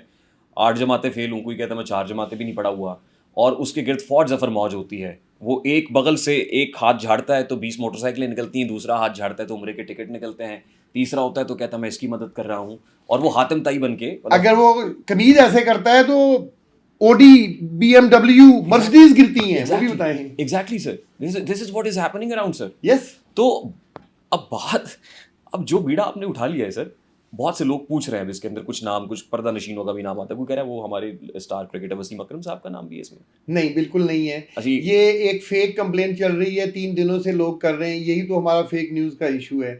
Speaker 1: 8 جماعتیں فیل ہوں، کوئی کہتا ہے میں 4 جماعتیں بھی نہیں پڑھا ہوا، اور اس کے گرد فوج ظفر موج ہوتی ہے. وہ ایک بغل سے ایک ہاتھ جھاڑتا ہے تو 20 موٹر سائیکلیں نکلتی ہیں، دوسرا ہاتھ جھاڑتا ہے تو عمرے کے ٹکٹ نکلتے ہیں، تیسرا ہوتا ہے تو کہتا ہے میں اس کی مدد کر رہا ہوں. اور وہ حاتم طائی بن کے
Speaker 2: اگر وہ قمیض ایسے کرتا ہے تو Audi, B M W, Mercedes گرتی ہیں، وہ بھی بتائیں.
Speaker 1: Exactly sir, this is what is happening around sir.
Speaker 2: Yes.
Speaker 1: تو اب جو بیڑا آپ نے اٹھا لیا ہے سر، بہت سے لوگ پوچھ رہے ہیں اس کے اندر کچھ نام، کچھ پردہ نشینوں کا بھی نام آتا ہے. کوئی کہہ رہا ہے وہ ہمارے اسٹار کرکٹر وسیم اکرم صاحب کا نام بھی ہے اس میں.
Speaker 2: نہیں، بالکل نہیں ہے. یہ ایک فیک کمپلینٹ چل رہی ہے، 3 دنوں سے لوگ کر رہے ہیں. یہی تو ہمارا فیک نیوز کا ایشو ہے.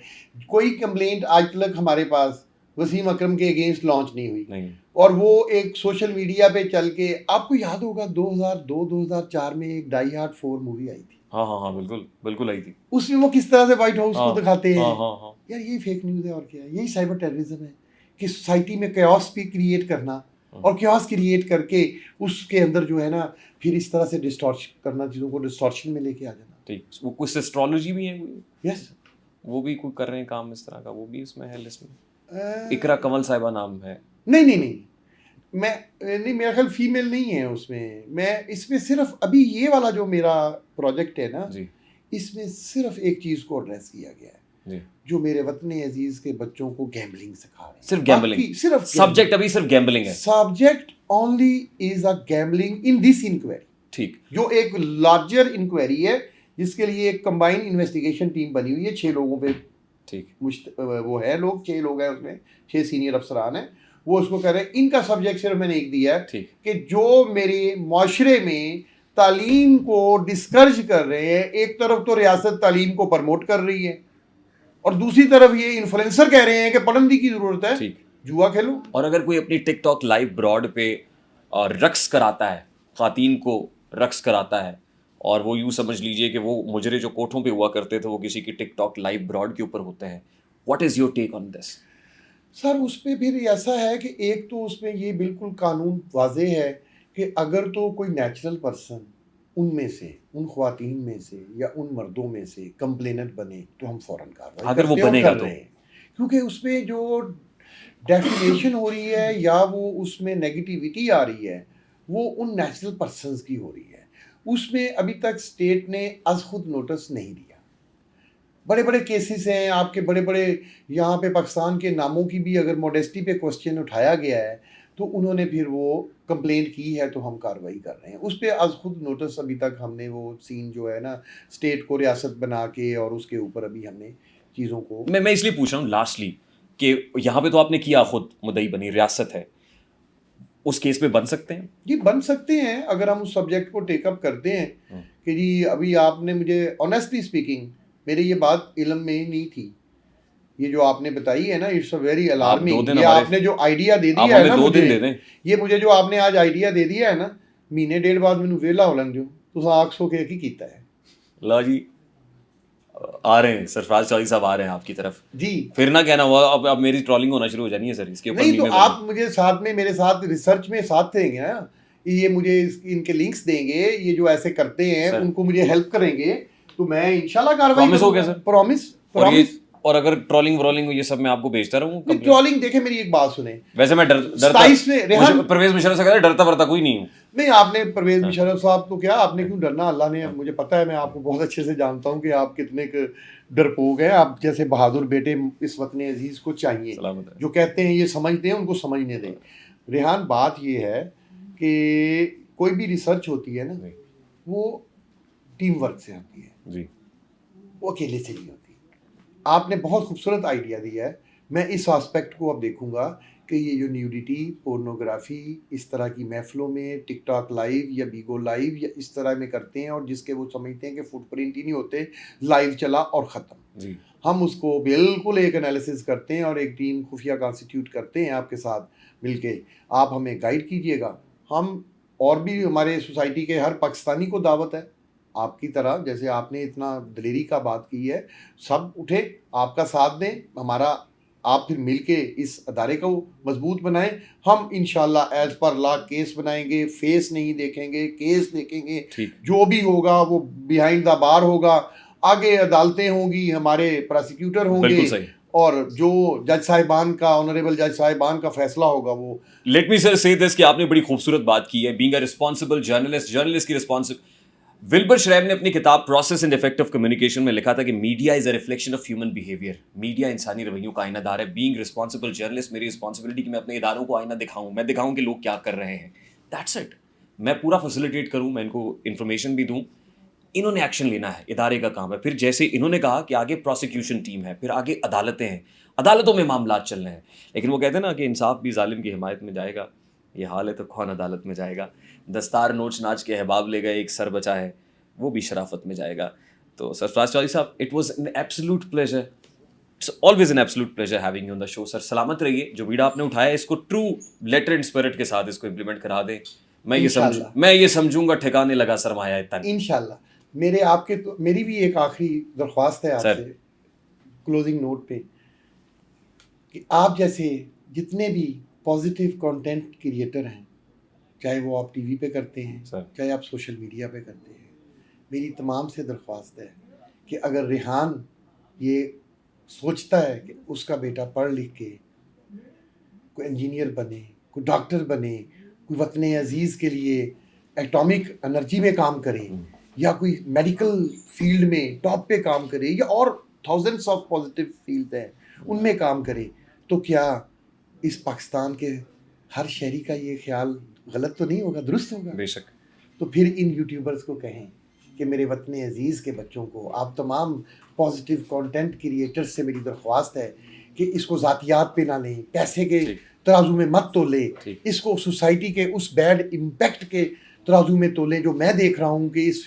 Speaker 2: کوئی کمپلینٹ آج تک ہمارے پاس وسیم اکرم کے اگینسٹ لانچ نہیں ہوئی. اور وہ ایک سوشل میڈیا پہ چل کے، آپ کو یاد ہوگا 2002-2004 میں ایک ڈائی ہارڈ 4 مووی آئی تھی.
Speaker 1: ہاں بالکل آئی تھی.
Speaker 2: اس میں وہ کس طرح سے وائٹ ہاؤس کو دکھاتے ہیں.
Speaker 1: ہاں.
Speaker 2: یار یہ فیک نیوز ہے اور کیا ہے. یہی سائبر ٹیررزم ہے کہ سوسائٹی میں کیوس بھی کریٹ کرنا، اور کیوس کریٹ کر کے اس کے اندر جو ہے نا پھر اس طرح سے ڈسٹارشن کرنا، چیزوں کو ڈسٹارشن میں لے کے آ جانا.
Speaker 1: ٹھیک. وہ کچھ ایسٹرالوجی بھی ہے کوئی؟
Speaker 2: یس.
Speaker 1: وہ بھی کوئی کر رہے ہیں کام اس طرح کا، وہ بھی اس میں ہے لسٹ میں. اقرا کنول صاحبہ نام ہے.
Speaker 2: نہیں، میرا خیال فیمیل نہیں ہے اس میں اس میں صرف ابھی یہ والا جو میرا پروجیکٹ ہے نا، اس میں صرف ایک چیز کو ایڈریس کیا گیا ہے، جو میرے وطن عزیز کے بچوں کو گیمبلنگ سکھا رہے ہیں.
Speaker 1: صرف گیمبلنگ، صرف سبجیکٹ ابھی صرف گیمبلنگ ہے.
Speaker 2: Subject only is a gambling in this enquiry.
Speaker 1: ٹھیک.
Speaker 2: جو ایک لارجر انکوائری ہے جس کے لیے ایک کمبائنڈ انویسٹیگیشن ٹیم بنی ہوئی ہے 6 لوگوں پہ. ٹھیک. وہ ہے لوگ 6 لوگ ہیں اس میں، 6 سینئر افسران ہیں. وہ اس کو کہہ رہے ہیں. ان کا سبجیکٹ صرف میں نے ایک دیا ہے کہ جو میرے معاشرے میں تعلیم کو ڈسکرج کر رہے ہیں. ایک طرف تو ریاست تعلیم کو پرموٹ کر رہی ہے، اور دوسری طرف یہ انفلوئنسر کہہ رہے ہیں کہ پڑھنے کی ضرورت ہے، جوا کھیلو.
Speaker 1: اور اگر کوئی اپنی ٹک ٹاک لائیو براڈ پہ رقص کراتا ہے، خواتین کو رقص کراتا ہے، اور وہ یوں سمجھ لیجئے کہ وہ مجرے جو کوٹھوں پہ ہوا کرتے تھے وہ کسی کی ٹک ٹاک لائیو براڈ کے اوپر ہوتے ہیں، واٹ از یور ٹیک آن دس؟
Speaker 2: سر اس پہ پھر ایسا ہے کہ ایک تو اس میں یہ بالکل قانون واضح ہے کہ اگر تو کوئی نیچرل پرسن ان میں سے، ان خواتین میں سے یا ان مردوں میں سے کمپلیننٹ بنے تو ہم فوراً کارروائی
Speaker 1: اگر وہ بنے گا تو،
Speaker 2: کیونکہ اس میں جو ڈیفیمیشن ہو رہی ہے یا وہ اس میں نیگیٹیوٹی آ رہی ہے وہ ان نیچرل پرسنز کی ہو رہی ہے. اس میں ابھی تک اسٹیٹ نے از خود نوٹس نہیں دیا. بڑے بڑے کیسز ہیں آپ کے، بڑے بڑے یہاں پہ پاکستان کے ناموں کی بھی اگر موڈیسٹی پہ کوسچن اٹھایا گیا ہے تو انہوں نے پھر وہ کمپلینٹ کی ہے تو ہم کارروائی کر رہے ہیں. اس پہ از خود نوٹس ابھی تک ہم نے وہ سین جو ہے نا اسٹیٹ کو ریاست بنا کے، اور اس کے اوپر ابھی ہم نے چیزوں کو،
Speaker 1: میں اس لیے پوچھ رہا ہوں لاسٹلی کہ یہاں پہ تو آپ نے کیا خود مدعی بنی ریاست ہے، اس کیس میں بن سکتے ہیں؟
Speaker 2: جی بن سکتے ہیں اگر ہم اس سبجیکٹ کو ٹیک اپ کرتے ہیں کہ جی ابھی آپ نے مجھے آنیسٹلی اسپیکنگ میرے یہ بات علم میں نہیں تھی، یہ جو آپ نے بتائی ہے نا اٹس اے ویری الارمنگ. یہ آپ نے جو آئیڈیا دے دیا ہے نا مجھے، یہ مجھے جو آپ نے آج آئیڈیا دے دیا ہے نا، مہینے ڈیڑھ بعد مینوں ویلا ہو لن جو تو آگ سو کے کیتا ہے.
Speaker 1: لا جی آ رہے ہیں سرفراز چودھری صاحب آ رہے ہیں آپ کی طرف.
Speaker 2: جی
Speaker 1: پھر نہ کہنا ہوا اب میری ٹرولنگ ہونا شروع ہو جانی ہے سر اس کے اوپر.
Speaker 2: نہیں تو آپ مجھے ساتھ میں میرے ساتھ ریسرچ میں ساتھ دیں گے نا، یہ مجھے ان کے لنکس دیں گے، یہ جو ایسے کرتے ہیں ان کو مجھے ہیلپ کریں گے تو میں انشاءاللہ کاروائی
Speaker 1: پرومس ہو گیا سر.
Speaker 2: پرومس.
Speaker 1: اور اگر ٹرولنگ ورولنگ یہ سب میں آپ کو بھیجتا رہوں.
Speaker 2: ٹرولنگ دیکھیں میری ایک بات سنیں،
Speaker 1: ویسے میں پرویز مشرف سے کہتا ڈرتا ورتا کوئی نہیں ہوں.
Speaker 2: نہیں آپ نے پرویز مشرف صاحب تو کیا آپ نے کیوں ڈرنا، اللہ نے مجھے پتا ہے، میں آپ کو بہت اچھے سے جانتا ہوں کہ آپ کتنے ڈرپوک ہیں. آپ جیسے بہادر بیٹے اس وطن عزیز کو چاہیے، جو کہتے ہیں یہ سمجھتے ہیں ان کو سمجھنے دیں. ریحان بات یہ ہے کہ کوئی بھی ریسرچ ہوتی ہے نا وہ ٹیم ورک سے آتی ہے
Speaker 1: جی،
Speaker 2: وہ اکیلے سے نہیں ہوتی. آپ نے بہت خوبصورت آئیڈیا دیا ہے. میں اس آسپیکٹ کو اب دیکھوں گا کہ یہ جو نیوڈیٹی، پورنوگرافی اس طرح کی محفلوں میں ٹک ٹاک لائیو یا بیگو لائیو یا اس طرح میں کرتے ہیں اور جس کے وہ سمجھتے ہیں کہ فٹ پرنٹ ہی نہیں ہوتے، لائیو چلا اور ختم.
Speaker 1: جی
Speaker 2: ہم اس کو بالکل ایک انالیسس کرتے ہیں اور ایک ٹیم خفیہ کانسٹیٹیوٹ کرتے ہیں آپ کے ساتھ مل کے. آپ ہمیں گائیڈ کیجیے گا. ہم اور بھی ہمارے سوسائٹی کے ہر پاکستانی کو دعوت ہے آپ کی طرح، جیسے آپ نے اتنا دلیری کا بات کی ہے، سب اٹھے آپ کا ساتھ دیں ہمارا، آپ پھر مل کے اس ادارے کو مضبوط بنائیں. ہم انشاءاللہ ایز پر لا کیس بنائیں گے، فیس نہیں دیکھیں گے، کیس دیکھیں گے. جو بھی ہوگا وہ بیہائنڈ دا بار ہوگا، آگے عدالتیں ہوں گی، ہمارے پراسیکیوٹر ہوں گے، اور جو جج صاحبان کا آنریبل جج صاحبان کا فیصلہ ہوگا وہ.
Speaker 1: لیٹ می سر سے دس کہ آپ نے بڑی خوبصورت بات کی ہے. بینگ اے رسپانسبل جرنلسٹ کی رسپانسبل. ولبر شرائب نے اپنی کتاب process and effect of communication میں لکھا تھا کہ media is a reflection of human behaviour. Media انسانی رویوں کا آئینہ دار ہے. بینگ رسپانسبل جرنلسٹ میری رسپانسبلٹی کہ میں اپنے اداروں کو آئینہ دکھاؤں، میں دکھاؤں کہ لوگ کیا کر رہے ہیں. That's it. میں پورا فیسیلیٹیٹ کروں، میں ان کو انفارمیشن بھی دوں. انہوں نے ایکشن لینا ہے، ادارے کا کام ہے. پھر جیسے انہوں نے کہا کہ آگے پروسیکیوشن ٹیم ہے، پھر آگے عدالتیں ہیں، عدالتوں میں معاملات چل رہے ہیں. لیکن وہ کہتے ہیں نا کہ انصاف بھی ظالم کی حمایت میں جائے گا. یہ حال ہے تو کون عدالت میں جائے گا. دستار نوچ ناچ کے احباب لے گئے، ایک سر بچا ہے وہ بھی شرافت میں جائے گا. تو سرفراز چودھری صاحب، it was an absolute pleasure. It's always an absolute pleasure having you on the show. Sir سلامت رہیے. جو بیڑا آپ نے اٹھایا ہے اس کو ٹرو لیٹر اینڈ اسپرٹ کے ساتھ اس کو امپلیمنٹ کرا دیں. میں یہ سمجھوں گا ٹھکانے لگا سرمایہ اتنا.
Speaker 2: انشاءاللہ. میری بھی ایک آخری درخواست ہے آپ سے کلوزنگ نوٹ پہ، کہ آپ جیسے جتنے بھی پازیٹیو کنٹینٹ کریٹر ہیں، چاہے وہ آپ ٹی وی پہ کرتے ہیں، چاہے آپ سوشل میڈیا پہ کرتے ہیں، میری تمام سے درخواست ہے کہ اگر ریحان یہ سوچتا ہے کہ اس کا بیٹا پڑھ لکھ کے کوئی انجینئر بنے، کوئی ڈاکٹر بنے، کوئی وطن عزیز کے لیے ایٹامک انرجی میں کام کرے، یا کوئی میڈیکل فیلڈ میں ٹاپ پہ کام کرے، یا اور تھاؤزنڈس آف پازیٹیو فیلڈ ہیں ان میں کام کرے، تو کیا اس پاکستان کے ہر شہری کا یہ خیال غلط تو نہیں ہوگا، درست ہوگا؟
Speaker 1: بے شک.
Speaker 2: تو پھر ان یوٹیوبرز کو کہیں کہ میرے وطن عزیز کے بچوں کو، آپ تمام پازیٹیو کنٹینٹ کریٹرز سے میری درخواست ہے کہ اس کو ذاتیات پہ نہ لیں، پیسے کے ترازو میں مت تولیں، اس کو سوسائٹی کے اس بیڈ امپیکٹ کے ترازو میں تولیں جو میں دیکھ رہا ہوں کہ اس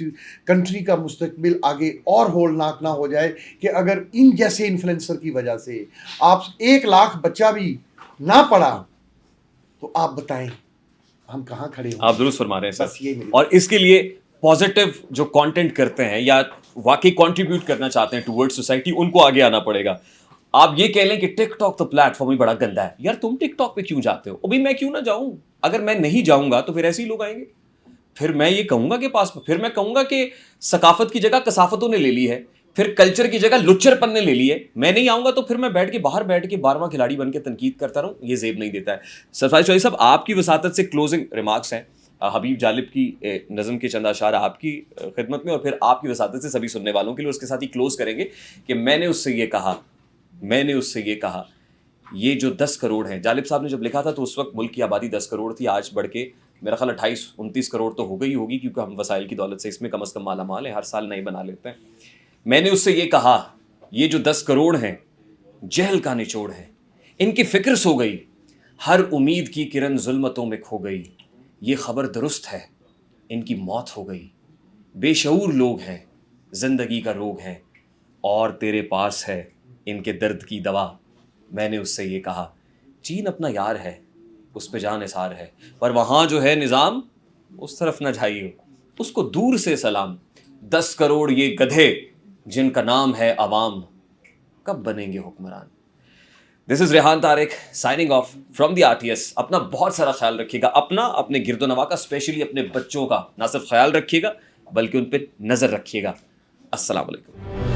Speaker 2: کنٹری کا مستقبل آگے اور ہولناک نہ ہو جائے، کہ اگر ان جیسے انفلوئنسر کی وجہ سے آپ 1,00,000 بچہ بھی نہ پڑھا تو آپ بتائیں ہم کہاں کھڑے ہیں.
Speaker 1: آپ درست فرما رہے ہیں سر. اور اس کے لیے پازیٹیو جو کانٹینٹ کرتے ہیں یا واقعی کنٹریبیوٹ کرنا چاہتے ہیں ٹورڈ سوسائٹی، ان کو آگے آنا پڑے گا. آپ یہ کہہ لیں کہ ٹک ٹاک تو پلیٹ فارم ہی بڑا گندا ہے. یار تم ٹک ٹاک پہ کیوں جاتے ہو؟ ابھی میں کیوں نہ جاؤں؟ اگر میں نہیں جاؤں گا تو پھر ایسے ہی لوگ آئیں گے. پھر میں یہ کہوں گا کہ پھر میں کہوں گا کہ ثقافت کی جگہ کثافتوں نے لے لی ہے، پھر کلچر کی جگہ لچر پن نے لے لی ہے. میں نہیں آؤں گا تو پھر میں باہر بیٹھ کے 12واں کھلاڑی بن کے تنقید کرتا رہوں. یہ زیب نہیں دیتا ہے. سرفراز چودھری صاحب، آپ کی وساطت سے کلوزنگ ریمارکس ہیں. حبیب جالب کی نظم کے چند اشعار آپ کی خدمت میں، اور پھر آپ کی وساطت سے سبھی سننے والوں کے لیے اس کے ساتھ ہی کلوز کریں گے کہ میں نے اس سے یہ کہا یہ جو 10 کروڑ ہیں. جالب صاحب نے جب لکھا تھا تو اس وقت ملک کی آبادی 10 کروڑ تھی. آج بڑھ کے میرا خیال 28-29 کروڑ تو ہو گئی ہوگی، کیونکہ ہم وسائل کی دولت سے اس میں کم از کم مالا مال ہیں، ہر سال نئے بنا لیتے ہیں. میں نے اس سے یہ کہا یہ جو 10 کروڑ ہیں جہل کا نچوڑ ہے، ان کی فکر سو گئی، ہر امید کی کرن ظلمتوں میں کھو گئی، یہ خبر درست ہے ان کی موت ہو گئی، بے شعور لوگ ہیں زندگی کا روگ ہے، اور تیرے پاس ہے ان کے درد کی دوا۔ میں نے اس سے یہ کہا چین اپنا یار ہے، اس پہ جان نثار ہے، پر وہاں جو ہے نظام اس طرف نہ جائیے، اس کو دور سے سلام۔ 10 کروڑ یہ گدھے جن کا نام ہے عوام، کب بنیں گے حکمران؟ This is Rehan Tariq signing off from the RTS۔ اپنا بہت سارا خیال رکھیے گا، اپنا، اپنے گرد و نواح کا، اسپیشلی اپنے بچوں کا نہ صرف خیال رکھیے گا بلکہ ان پہ نظر رکھیے گا۔ السلام علیکم۔